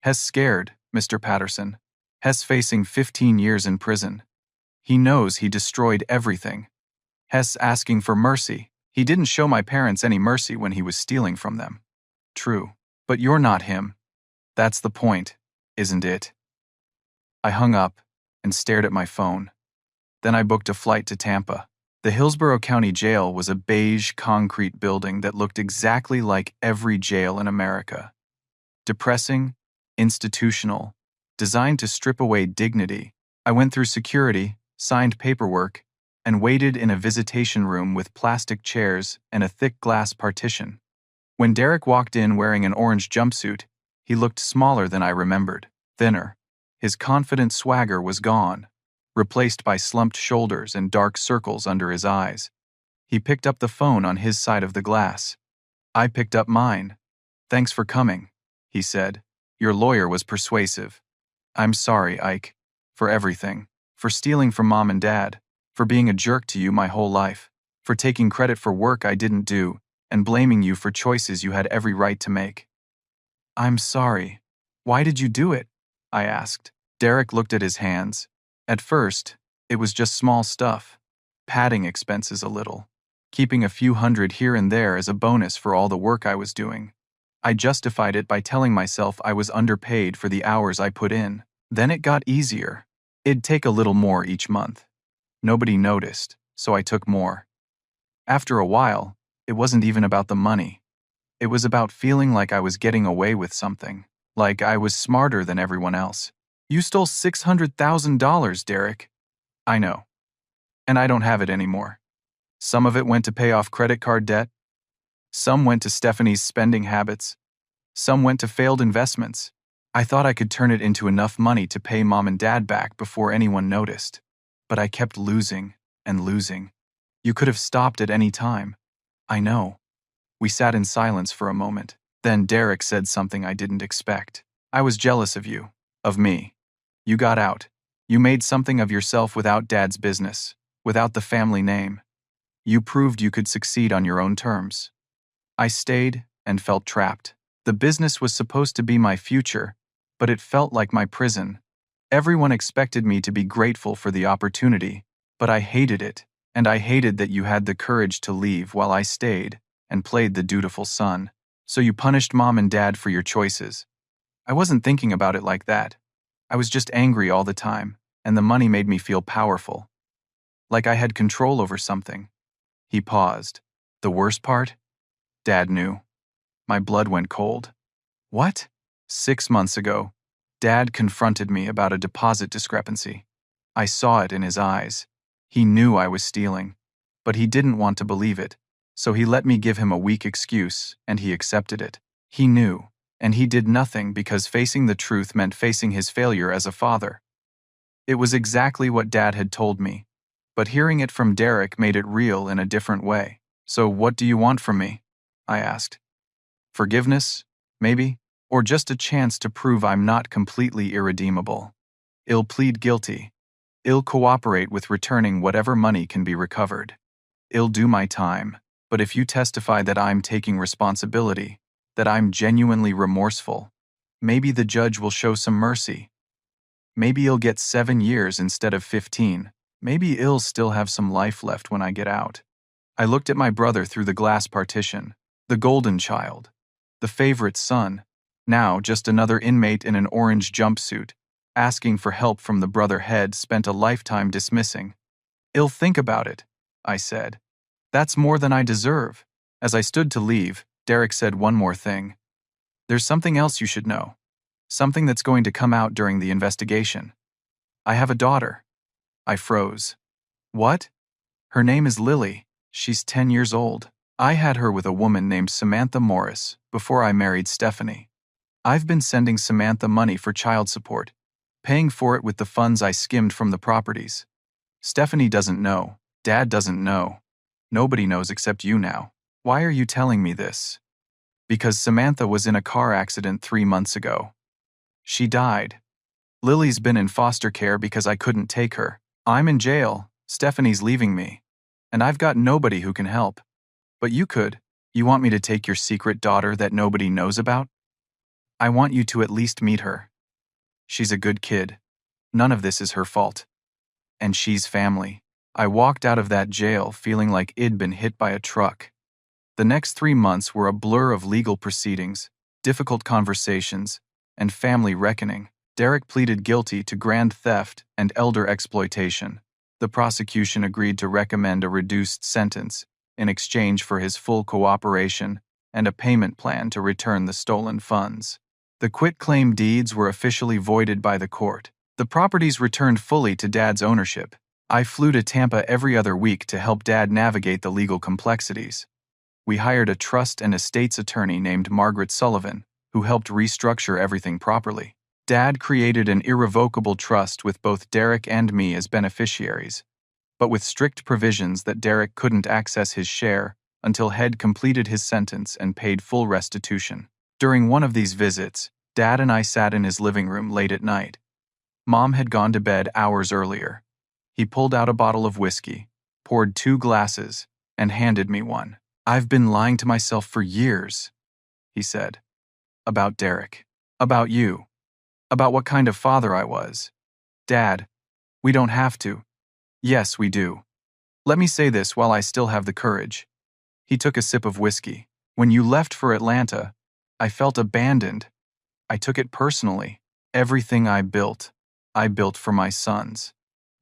Hess scared, Mr. Patterson. Hess facing 15 years in prison. He knows he destroyed everything. Hess asking for mercy. He didn't show my parents any mercy when he was stealing from them. True. But you're not him. That's the point, isn't it? I hung up and stared at my phone. Then I booked a flight to Tampa. The Hillsborough County Jail was a beige concrete building that looked exactly like every jail in America. Depressing, institutional, designed to strip away dignity. I went through security, signed paperwork, and waited in a visitation room with plastic chairs and a thick glass partition. When Derek walked in wearing an orange jumpsuit, he looked smaller than I remembered, thinner. His confident swagger was gone, replaced by slumped shoulders and dark circles under his eyes. He picked up the phone on his side of the glass. I picked up mine. Thanks for coming, he said. Your lawyer was persuasive. I'm sorry, Ike, for everything, for stealing from Mom and Dad, for being a jerk to you my whole life, for taking credit for work I didn't do, and blaming you for choices you had every right to make. I'm sorry. Why did you do it? I asked. Derek looked at his hands. At first, it was just small stuff, padding expenses a little, keeping a few hundred here and there as a bonus for all the work I was doing. I justified it by telling myself I was underpaid for the hours I put in. Then it got easier. It'd take a little more each month. Nobody noticed, so I took more. After a while, it wasn't even about the money. It was about feeling like I was getting away with something, like I was smarter than everyone else. You stole $600,000, Derek. I know. And I don't have it anymore. Some of it went to pay off credit card debt. Some went to Stephanie's spending habits. Some went to failed investments. I thought I could turn it into enough money to pay Mom and Dad back before anyone noticed. But I kept losing and losing. You could have stopped at any time. I know. We sat in silence for a moment. Then Derek said something I didn't expect. I was jealous of you. Of me. You got out. You made something of yourself without Dad's business, without the family name. You proved you could succeed on your own terms. I stayed and felt trapped. The business was supposed to be my future, but it felt like my prison. Everyone expected me to be grateful for the opportunity, but I hated it, and I hated that you had the courage to leave while I stayed and played the dutiful son. So you punished Mom and Dad for your choices. I wasn't thinking about it like that. I was just angry all the time, and the money made me feel powerful. Like I had control over something. He paused. The worst part? Dad knew. My blood went cold. What? 6 months ago, Dad confronted me about a deposit discrepancy. I saw it in his eyes. He knew I was stealing, but he didn't want to believe it, so he let me give him a weak excuse, and he accepted it. He knew, and he did nothing because facing the truth meant facing his failure as a father. It was exactly what Dad had told me, but hearing it from Derek made it real in a different way. So what do you want from me? I asked. Forgiveness, maybe? Or just a chance to prove I'm not completely irredeemable. I'll plead guilty. I'll cooperate with returning whatever money can be recovered. I'll do my time, but if you testify that I'm taking responsibility, that I'm genuinely remorseful, maybe the judge will show some mercy. Maybe I'll get 7 years instead of 15. Maybe I'll still have some life left when I get out. I looked at my brother through the glass partition, the golden child, the favorite son, now just another inmate in an orange jumpsuit, asking for help from the brother head spent a lifetime dismissing. I'll think about it, I said. That's more than I deserve. As I stood to leave, Derek said one more thing. There's something else you should know. Something that's going to come out during the investigation. I have a daughter. I froze. What? Her name is Lily. She's 10 years old. I had her with a woman named Samantha Morris before I married Stephanie. I've been sending Samantha money for child support, paying for it with the funds I skimmed from the properties. Stephanie doesn't know. Dad doesn't know. Nobody knows except you now. Why are you telling me this? Because Samantha was in a car accident 3 months ago. She died. Lily's been in foster care because I couldn't take her. I'm in jail. Stephanie's leaving me. And I've got nobody who can help. But you could. You want me to take your secret daughter that nobody knows about? I want you to at least meet her. She's a good kid. None of this is her fault. And she's family. I walked out of that jail feeling like I'd been hit by a truck. The next 3 months were a blur of legal proceedings, difficult conversations, and family reckoning. Derek pleaded guilty to grand theft and elder exploitation. The prosecution agreed to recommend a reduced sentence in exchange for his full cooperation and a payment plan to return the stolen funds. The quitclaim deeds were officially voided by the court. The properties returned fully to Dad's ownership. I flew to Tampa every other week to help Dad navigate the legal complexities. We hired a trust and estates attorney named Margaret Sullivan, who helped restructure everything properly. Dad created an irrevocable trust with both Derek and me as beneficiaries, but with strict provisions that Derek couldn't access his share until Head completed his sentence and paid full restitution. During one of these visits, Dad and I sat in his living room late at night. Mom had gone to bed hours earlier. He pulled out a bottle of whiskey, poured 2 glasses, and handed me one. I've been lying to myself for years, he said. About Derek. About you. About what kind of father I was. Dad, we don't have to. Yes, we do. Let me say this while I still have the courage. He took a sip of whiskey. When you left for Atlanta, I felt abandoned. I took it personally. Everything I built, I built for my sons.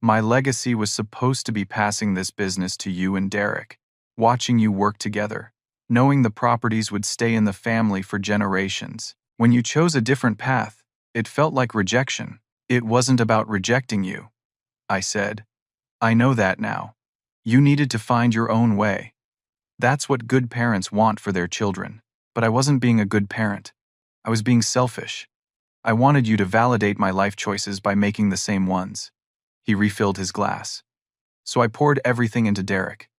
My legacy was supposed to be passing this business to you and Derek, watching you work together, knowing the properties would stay in the family for generations. When you chose a different path, it felt like rejection. It wasn't about rejecting you, I said. I know that now. You needed to find your own way. That's what good parents want for their children. But I wasn't being a good parent. I was being selfish. I wanted you to validate my life choices by making the same ones. He refilled his glass. So I poured everything into Derek,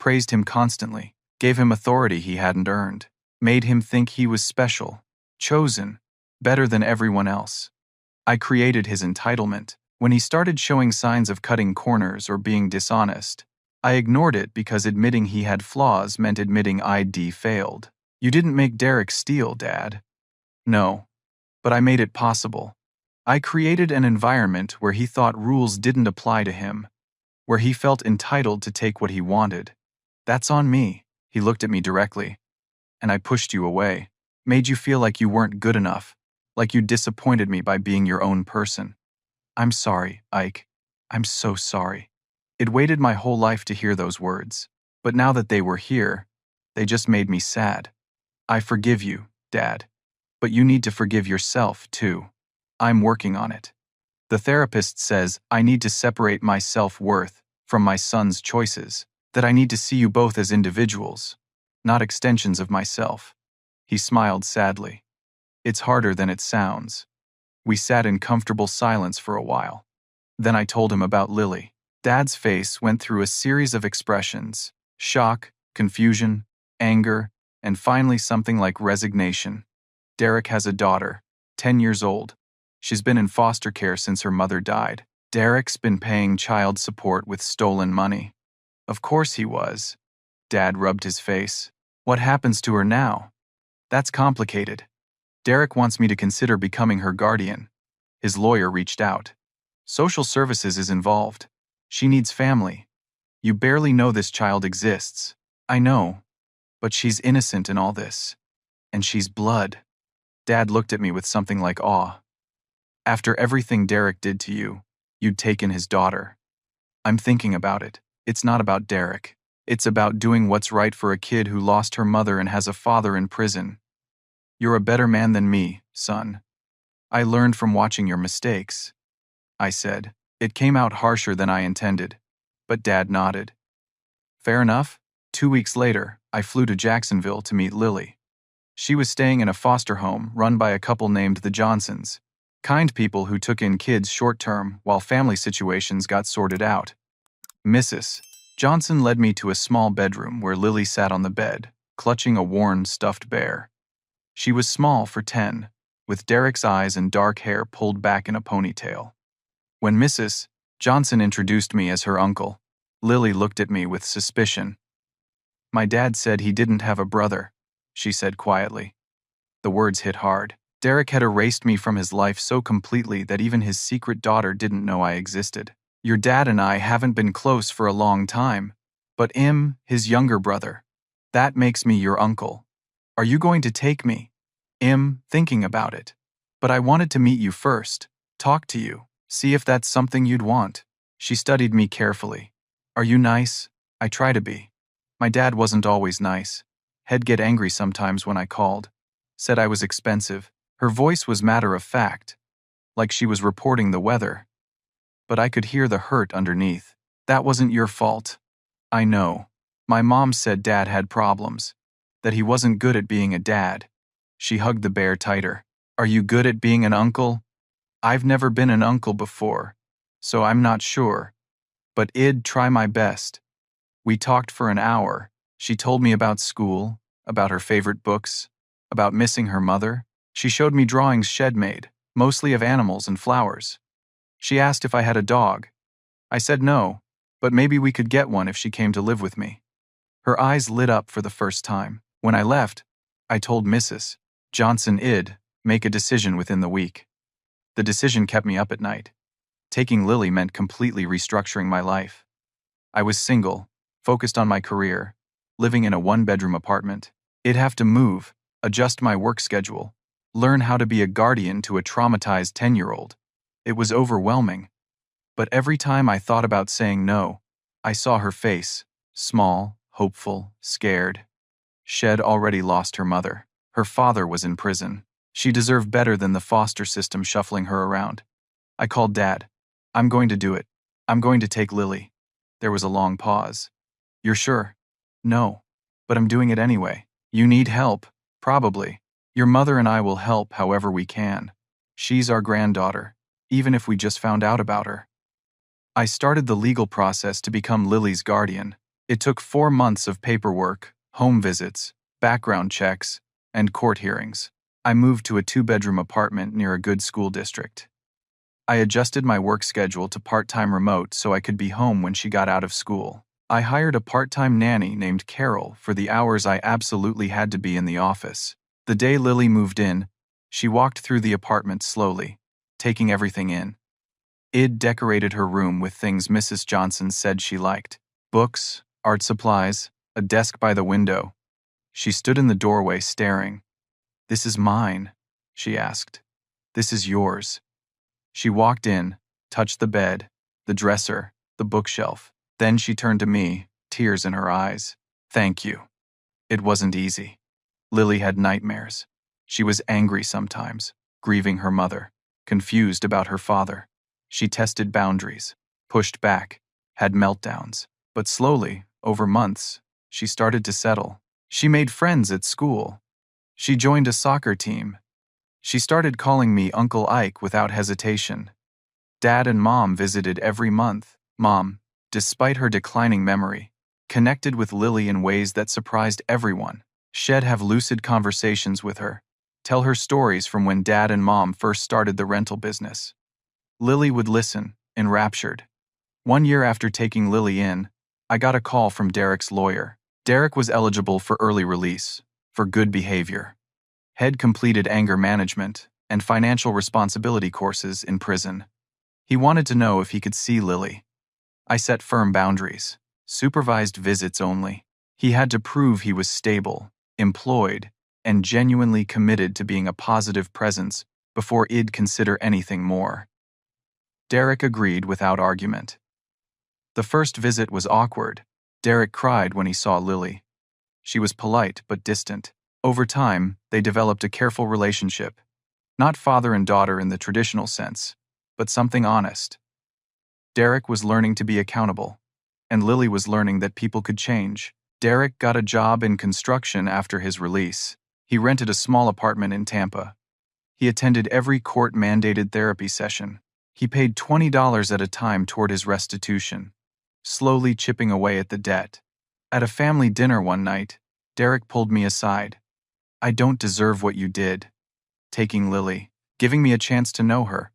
praised him constantly, gave him authority he hadn't earned, made him think he was special, chosen, better than everyone else. I created his entitlement. When he started showing signs of cutting corners or being dishonest, I ignored it because admitting he had flaws meant admitting I'd failed. You didn't make Derek steal, Dad. No, but I made it possible. I created an environment where he thought rules didn't apply to him, where he felt entitled to take what he wanted. That's on me, he looked at me directly. And I pushed you away, made you feel like you weren't good enough, like you disappointed me by being your own person. I'm sorry, Ike. I'm so sorry. It waited my whole life to hear those words, but now that they were here, they just made me sad. I forgive you, Dad, but you need to forgive yourself, too. I'm working on it. The therapist says I need to separate my self-worth from my son's choices, that I need to see you both as individuals, not extensions of myself. He smiled sadly. It's harder than it sounds. We sat in comfortable silence for a while. Then I told him about Lily. Dad's face went through a series of expressions: shock, confusion, anger, and finally something like resignation. Derek has a daughter, 10 years old. She's been in foster care since her mother died. Derek's been paying child support with stolen money. Of course he was. Dad rubbed his face. What happens to her now? That's complicated. Derek wants me to consider becoming her guardian. His lawyer reached out. Social services is involved. She needs family. You barely know this child exists. I know. But she's innocent in all this. And she's blood. Dad looked at me with something like awe. After everything Derek did to you, you'd taken his daughter. I'm thinking about it. It's not about Derek. It's about doing what's right for a kid who lost her mother and has a father in prison. You're a better man than me, son. I learned from watching your mistakes. I said. It came out harsher than I intended, but Dad nodded. Fair enough. 2 weeks later, I flew to Jacksonville to meet Lily. She was staying in a foster home run by a couple named the Johnsons, kind people who took in kids short-term while family situations got sorted out. Mrs. Johnson led me to a small bedroom where Lily sat on the bed, clutching a worn, stuffed bear. She was small for 10, with Derek's eyes and dark hair pulled back in a ponytail. When Mrs. Johnson introduced me as her uncle, Lily looked at me with suspicion. My dad said he didn't have a brother, she said quietly. The words hit hard. Derek had erased me from his life so completely that even his secret daughter didn't know I existed. Your dad and I haven't been close for a long time, but his younger brother. That makes me your uncle. Are you going to take me? Thinking about it. But I wanted to meet you first, talk to you, see if that's something you'd want. She studied me carefully. Are you nice? I try to be. My dad wasn't always nice. He'd get angry sometimes when I called. Said I was expensive. Her voice was matter of fact, like she was reporting the weather. But I could hear the hurt underneath. That wasn't your fault. I know. My mom said Dad had problems, that he wasn't good at being a dad. She hugged the bear tighter. Are you good at being an uncle? I've never been an uncle before, so I'm not sure. But I'd try my best. We talked for an hour. She told me about school, about her favorite books, about missing her mother. She showed me drawings she'd made, mostly of animals and flowers. She asked if I had a dog. I said no, but maybe we could get one if she came to live with me. Her eyes lit up for the first time. When I left, I told Mrs. Johnson I'd make a decision within the week. The decision kept me up at night. Taking Lily meant completely restructuring my life. I was single, focused on my career, living in a one-bedroom apartment. I'd have to move, adjust my work schedule, learn how to be a guardian to a traumatized 10-year-old. It was overwhelming. But every time I thought about saying no, I saw her face, small, hopeful, scared. Shed already lost her mother. Her father was in prison. She deserved better than the foster system shuffling her around. I called Dad. I'm going to do it. I'm going to take Lily. There was a long pause. You're sure? No. But I'm doing it anyway. You need help. Probably. Your mother and I will help however we can. She's our granddaughter, even if we just found out about her. I started the legal process to become Lily's guardian. It took 4 months of paperwork, home visits, background checks, and court hearings. I moved to a 2-bedroom apartment near a good school district. I adjusted my work schedule to part-time remote so I could be home when she got out of school. I hired a part-time nanny named Carol for the hours I absolutely had to be in the office. The day Lily moved in, she walked through the apartment slowly, taking everything in. Id decorated her room with things Mrs. Johnson said she liked. Books, art supplies, a desk by the window. She stood in the doorway staring. "This is mine," she asked. "This is yours." She walked in, touched the bed, the dresser, the bookshelf. Then she turned to me, tears in her eyes. "Thank you." It wasn't easy. Lily had nightmares. She was angry sometimes, grieving her mother, confused about her father. She tested boundaries, pushed back, had meltdowns. But slowly, over months, she started to settle. She made friends at school. She joined a soccer team. She started calling me Uncle Ike without hesitation. Dad and Mom visited every month. Mom, despite her declining memory, connected with Lily in ways that surprised everyone. She'd have lucid conversations with her, tell her stories from when Dad and Mom first started the rental business. Lily would listen, enraptured. 1 year after taking Lily in, I got a call from Derek's lawyer. Derek was eligible for early release, for good behavior. Had completed anger management and financial responsibility courses in prison. He wanted to know if he could see Lily. I set firm boundaries, supervised visits only. He had to prove he was stable, employed, and genuinely committed to being a positive presence before I'd consider anything more. Derek agreed without argument. The first visit was awkward. Derek cried when he saw Lily. She was polite but distant. Over time, they developed a careful relationship. Not father and daughter in the traditional sense, but something honest. Derek was learning to be accountable, and Lily was learning that people could change. Derek got a job in construction after his release. He rented a small apartment in Tampa. He attended every court-mandated therapy session. He paid $20 at a time toward his restitution, slowly chipping away at the debt. At a family dinner one night, Derek pulled me aside. "I don't deserve what you did." Taking Lily, giving me a chance to know her,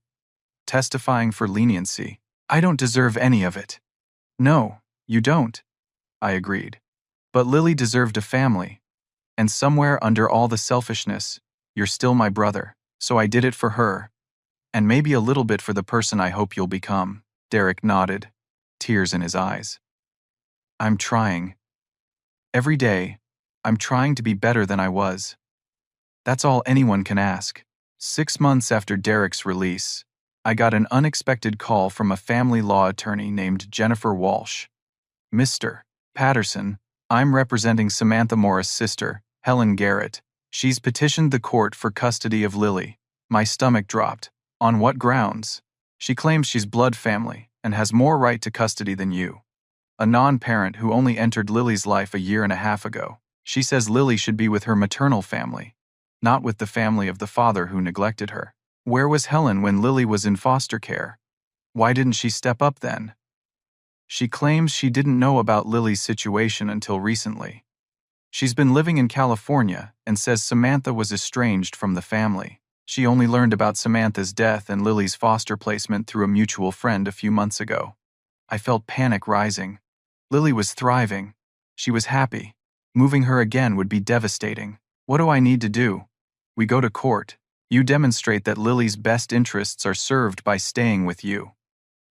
testifying for leniency. "I don't deserve any of it." "No, you don't," I agreed. "But Lily deserved a family. And somewhere under all the selfishness, you're still my brother. So I did it for her. And maybe a little bit for the person I hope you'll become." Derek nodded, tears in his eyes. "I'm trying. Every day, I'm trying to be better than I was. That's all anyone can ask." 6 months after Derek's release, I got an unexpected call from a family law attorney named Jennifer Walsh. "Mr. Patterson, I'm representing Samantha Morris' sister, Helen Garrett. She's petitioned the court for custody of Lily." My stomach dropped. "On what grounds?" "She claims she's blood family and has more right to custody than you. A non-parent who only entered Lily's life a year and a half ago. She says Lily should be with her maternal family, not with the family of the father who neglected her." Where was Helen when Lily was in foster care? Why didn't she step up then? She claims she didn't know about Lily's situation until recently. She's been living in California and says Samantha was estranged from the family. She only learned about Samantha's death and Lily's foster placement through a mutual friend a few months ago. I felt panic rising. Lily was thriving. She was happy. Moving her again would be devastating. What do I need to do? We go to court. You demonstrate that Lily's best interests are served by staying with you.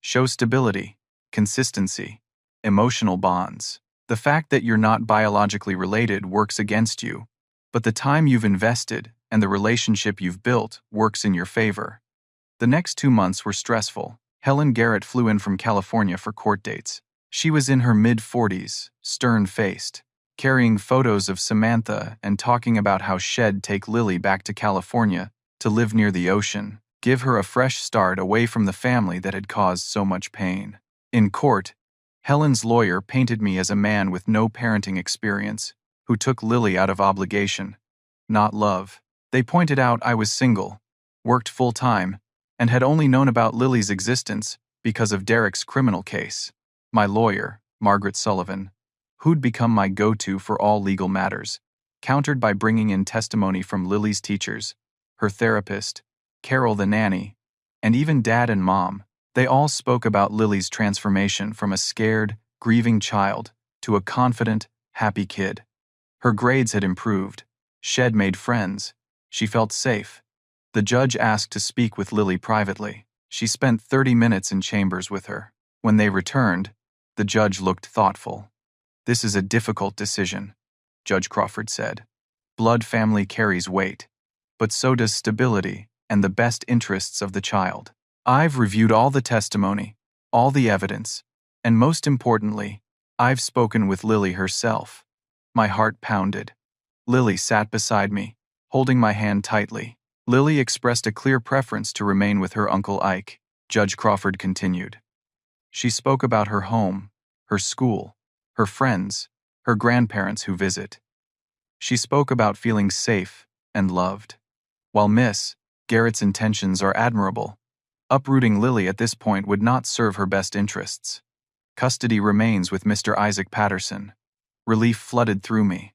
Show stability, consistency, emotional bonds. The fact that you're not biologically related works against you, but the time you've invested and the relationship you've built works in your favor. The next 2 months were stressful. Helen Garrett flew in from California for court dates. She was in her mid-40s, stern-faced, carrying photos of Samantha and talking about how she'd take Lily back to California to live near the ocean, give her a fresh start away from the family that had caused so much pain. In court, Helen's lawyer painted me as a man with no parenting experience, who took Lily out of obligation, not love. They pointed out I was single, worked full-time, and had only known about Lily's existence because of Derek's criminal case. My lawyer, Margaret Sullivan, who'd become my go-to for all legal matters, countered by bringing in testimony from Lily's teachers, her therapist, Carol the nanny, and even Dad and Mom. They all spoke about Lily's transformation from a scared, grieving child to a confident, happy kid. Her grades had improved. She'd made friends. She felt safe. The judge asked to speak with Lily privately. She spent 30 minutes in chambers with her. When they returned, the judge looked thoughtful. "This is a difficult decision," Judge Crawford said. "Blood family carries weight, but so does stability and the best interests of the child. I've reviewed all the testimony, all the evidence, and most importantly, I've spoken with Lily herself." My heart pounded. Lily sat beside me, holding my hand tightly. Lily expressed a clear preference to remain with her Uncle Ike, Judge Crawford continued. She spoke about her home, her school, her friends, her grandparents who visit. She spoke about feeling safe and loved. While Miss Garrett's intentions are admirable, uprooting Lily at this point would not serve her best interests. Custody remains with Mr. Isaac Patterson. Relief flooded through me.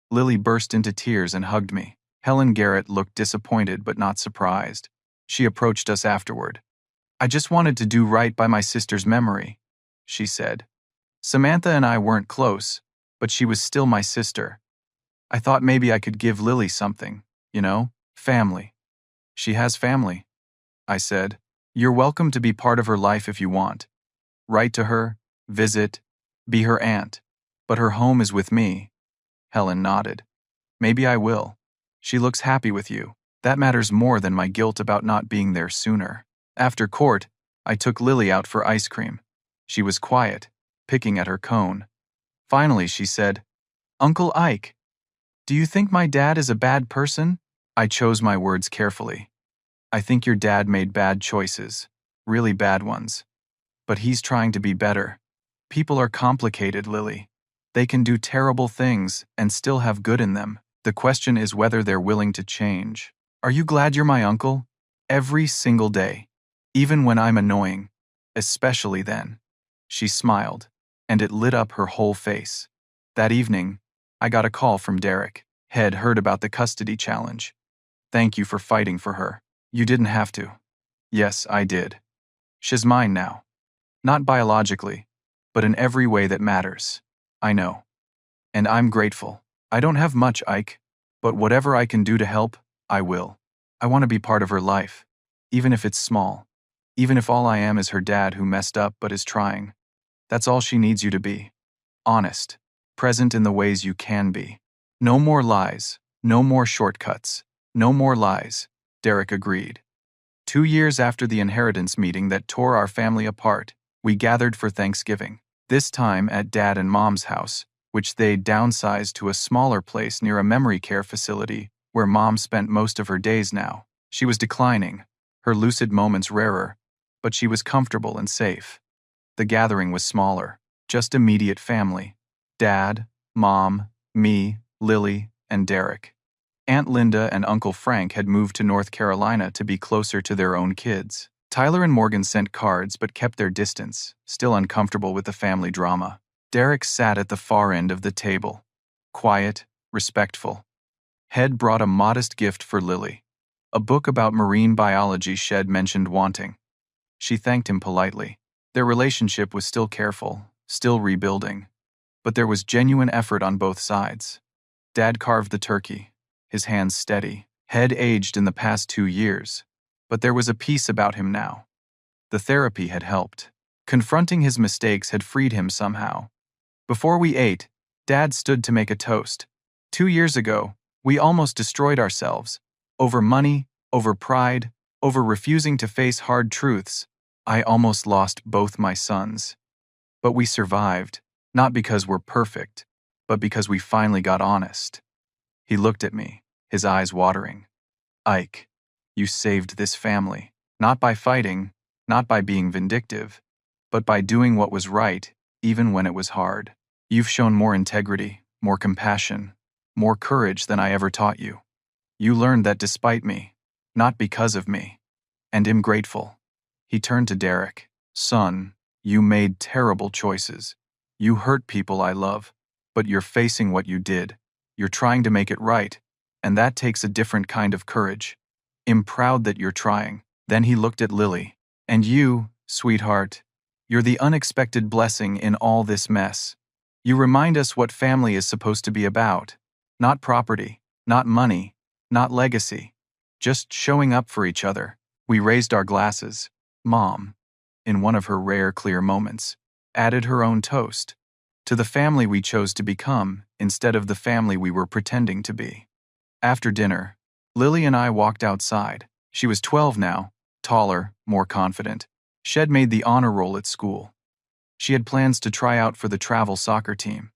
Lily burst into tears and hugged me. Helen Garrett looked disappointed but not surprised. She approached us afterward. "I just wanted to do right by my sister's memory," she said. "Samantha and I weren't close, but she was still my sister. I thought maybe I could give Lily something, family." "She has family," I said. "You're welcome to be part of her life if you want. Write to her, visit, be her aunt. But her home is with me." Helen nodded. "Maybe I will. She looks happy with you. That matters more than my guilt about not being there sooner." After court, I took Lily out for ice cream. She was quiet, picking at her cone. Finally, she said, "Uncle Ike, do you think my dad is a bad person?" I chose my words carefully. "I think your dad made bad choices, really bad ones. But he's trying to be better. People are complicated, Lily. They can do terrible things and still have good in them. The question is whether they're willing to change. Are you glad you're my uncle? Every single day. Even when I'm annoying. Especially then." She smiled, and it lit up her whole face. That evening, I got a call from Derek. "Had heard about the custody challenge. Thank you for fighting for her. You didn't have to." "Yes, I did. She's mine now. Not biologically, but in every way that matters. I know. And I'm grateful. I don't have much, Ike, but whatever I can do to help, I will. I want to be part of her life, even if it's small. Even if all I am is her dad who messed up but is trying. That's all she needs you to be. Honest. Present in the ways you can be. No more lies. No more shortcuts. No more lies," Derek agreed. 2 years after the inheritance meeting that tore our family apart, we gathered for Thanksgiving. This time at Dad and Mom's house, which they downsized to a smaller place near a memory care facility where Mom spent most of her days now. She was declining, her lucid moments rarer, but she was comfortable and safe. The gathering was smaller, just immediate family. Dad, Mom, me, Lily, and Derek. Aunt Linda and Uncle Frank had moved to North Carolina to be closer to their own kids. Tyler and Morgan sent cards but kept their distance, still uncomfortable with the family drama. Derek sat at the far end of the table, quiet, respectful. Head brought a modest gift for Lily, a book about marine biology she'd mentioned wanting. She thanked him politely. Their relationship was still careful, still rebuilding, but there was genuine effort on both sides. Dad carved the turkey, his hands steady. Head aged in the past 2 years, but there was a peace about him now. The therapy had helped. Confronting his mistakes had freed him somehow. Before we ate, Dad stood to make a toast. 2 years ago, we almost destroyed ourselves. Over money, over pride, Over refusing to face hard truths, I almost lost both my sons. But we survived, not because we're perfect, but because we finally got honest. He looked at me, his eyes watering. Ike, you saved this family, not by fighting, not by being vindictive, but by doing what was right, even when it was hard. You've shown more integrity, more compassion, more courage than I ever taught you. You learned that despite me, not because of me, and am grateful. He turned to Derek. Son, you made terrible choices. You hurt people I love, but you're facing what you did. You're trying to make it right, and that takes a different kind of courage. I'm proud that you're trying. Then he looked at Lily. And you, sweetheart, you're the unexpected blessing in all this mess. You remind us what family is supposed to be about. Not property, not money, not legacy. Just showing up for each other. We raised our glasses. Mom, in one of her rare clear moments, added her own toast to the family we chose to become instead of the family we were pretending to be. After dinner, Lily and I walked outside. She was 12 now, taller, more confident. She'd made the honor roll at school. She had plans to try out for the travel soccer team.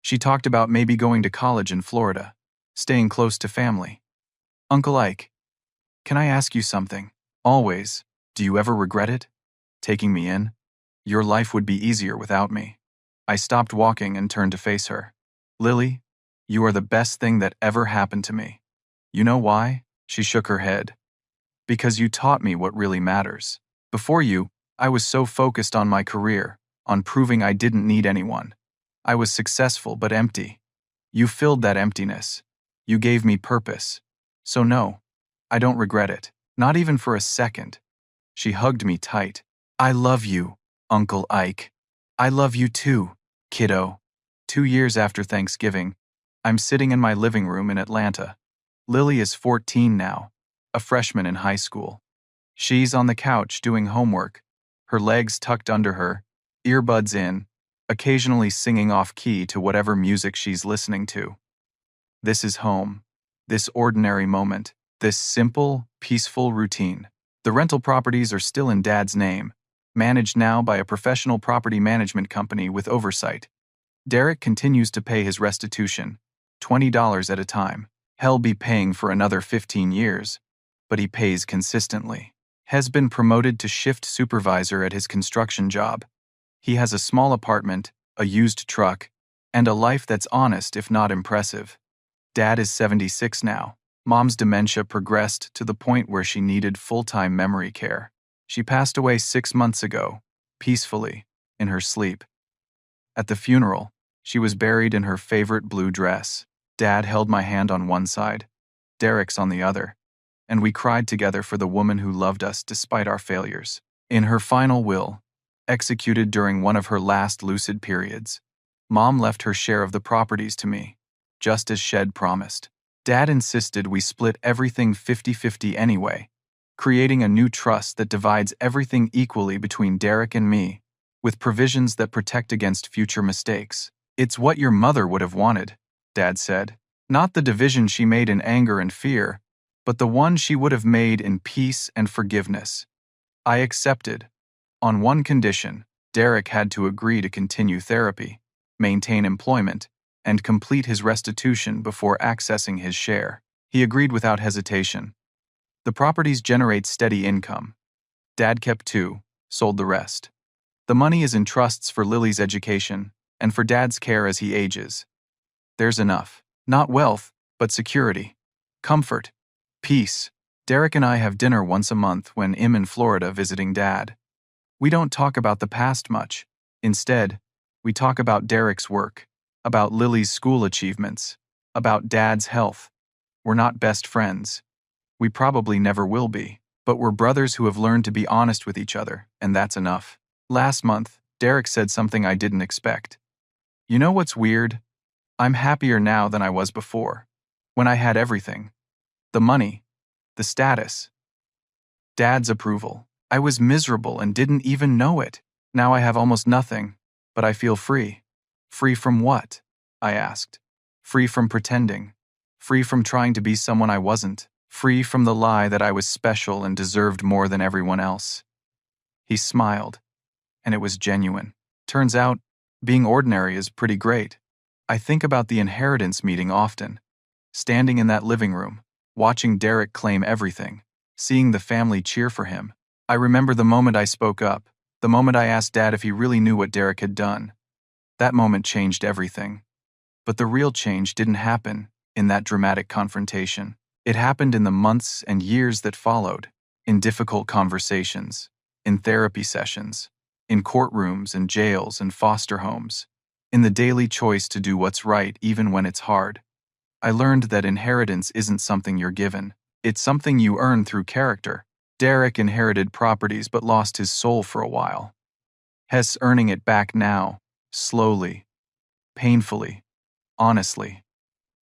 She talked about maybe going to college in Florida, staying close to family. Uncle Ike, can I ask you something? Always. Do you ever regret it? Taking me in? Your life would be easier without me. I stopped walking and turned to face her. Lily, you are the best thing that ever happened to me. You know why? She shook her head. Because you taught me what really matters. Before you, I was so focused on my career, on proving I didn't need anyone. I was successful but empty. You filled that emptiness. You gave me purpose. So no, I don't regret it, not even for a second. She hugged me tight. I love you, Uncle Ike. I love you too, kiddo. 2 years after Thanksgiving, I'm sitting in my living room in Atlanta. Lily is 14 now, a freshman in high school. She's on the couch doing homework, her legs tucked under her, earbuds in, occasionally singing off key to whatever music she's listening to. This is home, this ordinary moment, this simple, peaceful routine. The rental properties are still in Dad's name, managed now by a professional property management company with oversight. Derek continues to pay his restitution, $20 at a time. He'll be paying for another 15 years, but he pays consistently. Has been promoted to shift supervisor at his construction job. He has a small apartment, a used truck, and a life that's honest if not impressive. Dad is 76 now. Mom's dementia progressed to the point where she needed full-time memory care. She passed away 6 months ago, peacefully, in her sleep. At the funeral, she was buried in her favorite blue dress. Dad held my hand on one side, Derek's on the other, and we cried together for the woman who loved us despite our failures. In her final will, executed during one of her last lucid periods, Mom left her share of the properties to me, just as Shed promised. Dad insisted we split everything 50-50 anyway, creating a new trust that divides everything equally between Derek and me, with provisions that protect against future mistakes. It's what your mother would have wanted, Dad said. Not the division she made in anger and fear, but the one she would have made in peace and forgiveness. I accepted. On one condition, Derek had to agree to continue therapy, maintain employment, and complete his restitution before accessing his share. He agreed without hesitation. The properties generate steady income. Dad kept 2, sold the rest. The money is in trusts for Lily's education and for Dad's care as he ages. There's enough. Not wealth, but security, comfort, peace. Derek and I have dinner once a month when I'm in Florida visiting Dad. We don't talk about the past much. Instead, we talk about Derek's work, about Lily's school achievements, about Dad's health. We're not best friends. We probably never will be, but we're brothers who have learned to be honest with each other, and that's enough. Last month, Derek said something I didn't expect. You know what's weird? I'm happier now than I was before, when I had everything. The money, the status, Dad's approval. I was miserable and didn't even know it. Now I have almost nothing, but I feel free. Free from what? I asked. Free from pretending. Free from trying to be someone I wasn't. free from the lie that I was special and deserved more than everyone else. He smiled, and it was genuine. Turns out, being ordinary is pretty great. I think about the inheritance meeting often, standing in that living room, watching Derek claim everything, seeing the family cheer for him. I remember the moment I spoke up, the moment I asked Dad if he really knew what Derek had done. That moment changed everything. But the real change didn't happen in that dramatic confrontation. It happened in the months and years that followed, in difficult conversations, in therapy sessions, in courtrooms and jails and foster homes, in the daily choice to do what's right even when it's hard. I learned that inheritance isn't something you're given. It's something you earn through character. Derek inherited properties but lost his soul for a while. Hess earning it back now, slowly, painfully, honestly.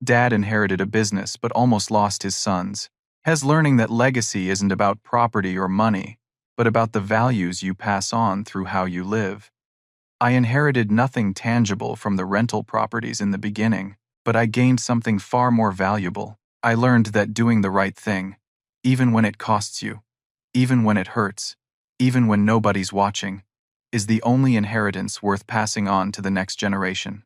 Dad inherited a business but almost lost his sons. Hess learning that legacy isn't about property or money, but about the values you pass on through how you live. I inherited nothing tangible from the rental properties in the beginning, but I gained something far more valuable. I learned that doing the right thing, even when it costs you, even when it hurts, even when nobody's watching, is the only inheritance worth passing on to the next generation.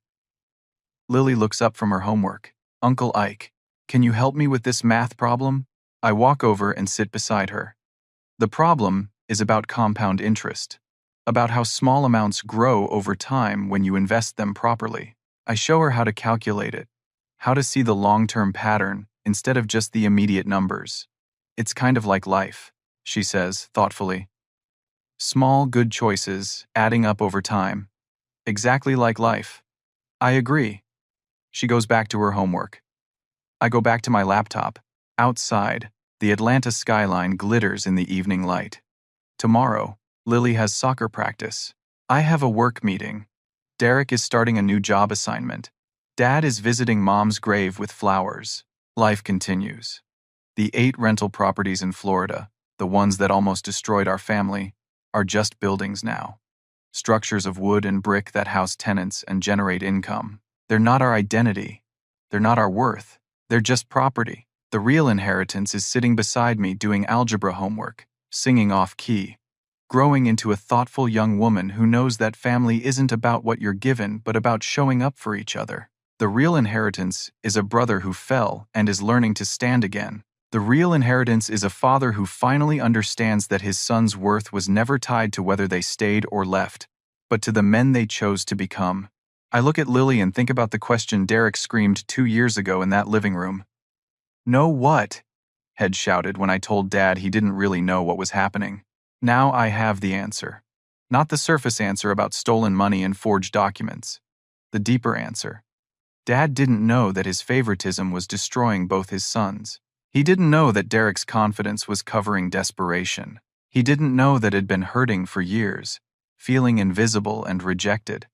Lily looks up from her homework. Uncle Ike, can you help me with this math problem? I walk over and sit beside her. The problem is about compound interest, about how small amounts grow over time when you invest them properly. I show her how to calculate it, how to see the long-term pattern instead of just the immediate numbers. It's kind of like life, she says thoughtfully. Small, good choices adding up over time. Exactly like life. I agree. She goes back to her homework. I go back to my laptop. Outside, the Atlanta skyline glitters in the evening light. Tomorrow, Lily has soccer practice. I have a work meeting. Derek is starting a new job assignment. Dad is visiting Mom's grave with flowers. Life continues. The 8 rental properties in Florida, the ones that almost destroyed our family, are just buildings now. Structures of wood and brick that house tenants and generate income. They're not our identity. They're not our worth. They're just property. The real inheritance is sitting beside me doing algebra homework, singing off-key, growing into a thoughtful young woman who knows that family isn't about what you're given but about showing up for each other. The real inheritance is a brother who fell and is learning to stand again. The real inheritance is a father who finally understands that his son's worth was never tied to whether they stayed or left, but to the men they chose to become. I look at Lily and think about the question Derek screamed 2 years ago in that living room. "Know what?" Head shouted when I told Dad he didn't really know what was happening. Now I have the answer. Not the surface answer about stolen money and forged documents. The deeper answer. Dad didn't know that his favoritism was destroying both his sons. He didn't know that Derek's confidence was covering desperation. He didn't know that it'd been hurting for years, feeling invisible and rejected.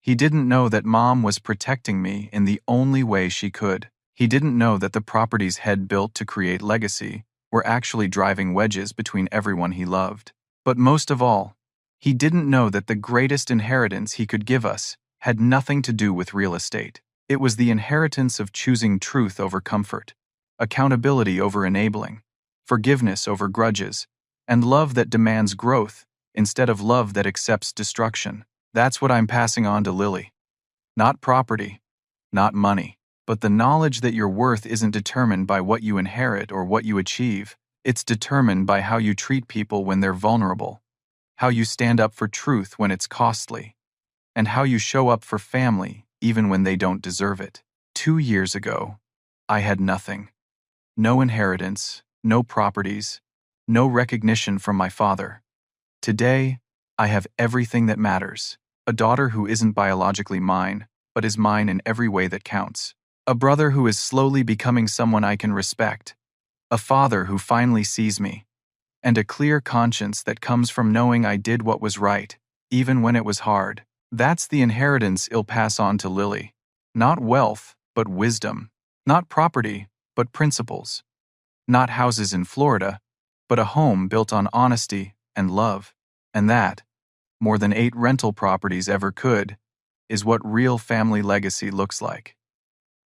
He didn't know that Mom was protecting me in the only way she could. He didn't know that the properties Head built to create legacy were actually driving wedges between everyone he loved. But most of all, he didn't know that the greatest inheritance he could give us had nothing to do with real estate. It was the inheritance of choosing truth over comfort, accountability over enabling, forgiveness over grudges, and love that demands growth instead of love that accepts destruction. That's what I'm passing on to Lily. Not property, not money, but the knowledge that your worth isn't determined by what you inherit or what you achieve. It's determined by how you treat people when they're vulnerable, how you stand up for truth when it's costly, and how you show up for family even when they don't deserve it. 2 years ago, I had nothing. No inheritance, no properties, no recognition from my father. Today, I have everything that matters. A daughter who isn't biologically mine, but is mine in every way that counts. A brother who is slowly becoming someone I can respect. A father who finally sees me. And a clear conscience that comes from knowing I did what was right, even when it was hard. That's the inheritance I'll pass on to Lily. Not wealth, but wisdom. Not property, but principles. Not houses in Florida, but a home built on honesty and love. And that, more than 8 rental properties ever could, is what real family legacy looks like.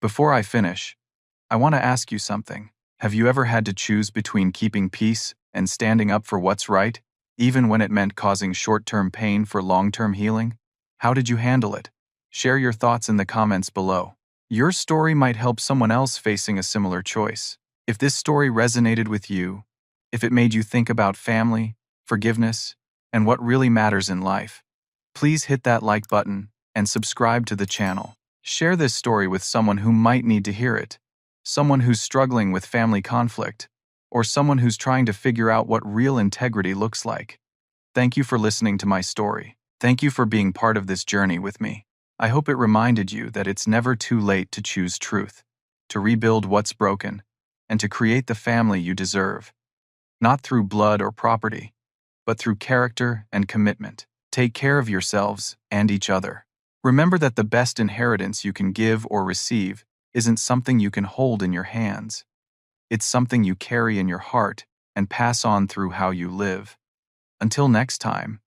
Before I finish, I want to ask you something. Have you ever had to choose between keeping peace and standing up for what's right, even when it meant causing short-term pain for long-term healing? How did you handle it? Share your thoughts in the comments below. Your story might help someone else facing a similar choice. If this story resonated with you, if it made you think about family, forgiveness, and what really matters in life, please hit that like button and subscribe to the channel. Share this story with someone who might need to hear it, someone who's struggling with family conflict, or someone who's trying to figure out what real integrity looks like. Thank you for listening to my story. Thank you for being part of this journey with me. I hope it reminded you that it's never too late to choose truth, to rebuild what's broken, and to create the family you deserve. Not through blood or property, but through character and commitment. Take care of yourselves and each other. Remember that the best inheritance you can give or receive isn't something you can hold in your hands. It's something you carry in your heart and pass on through how you live. Until next time,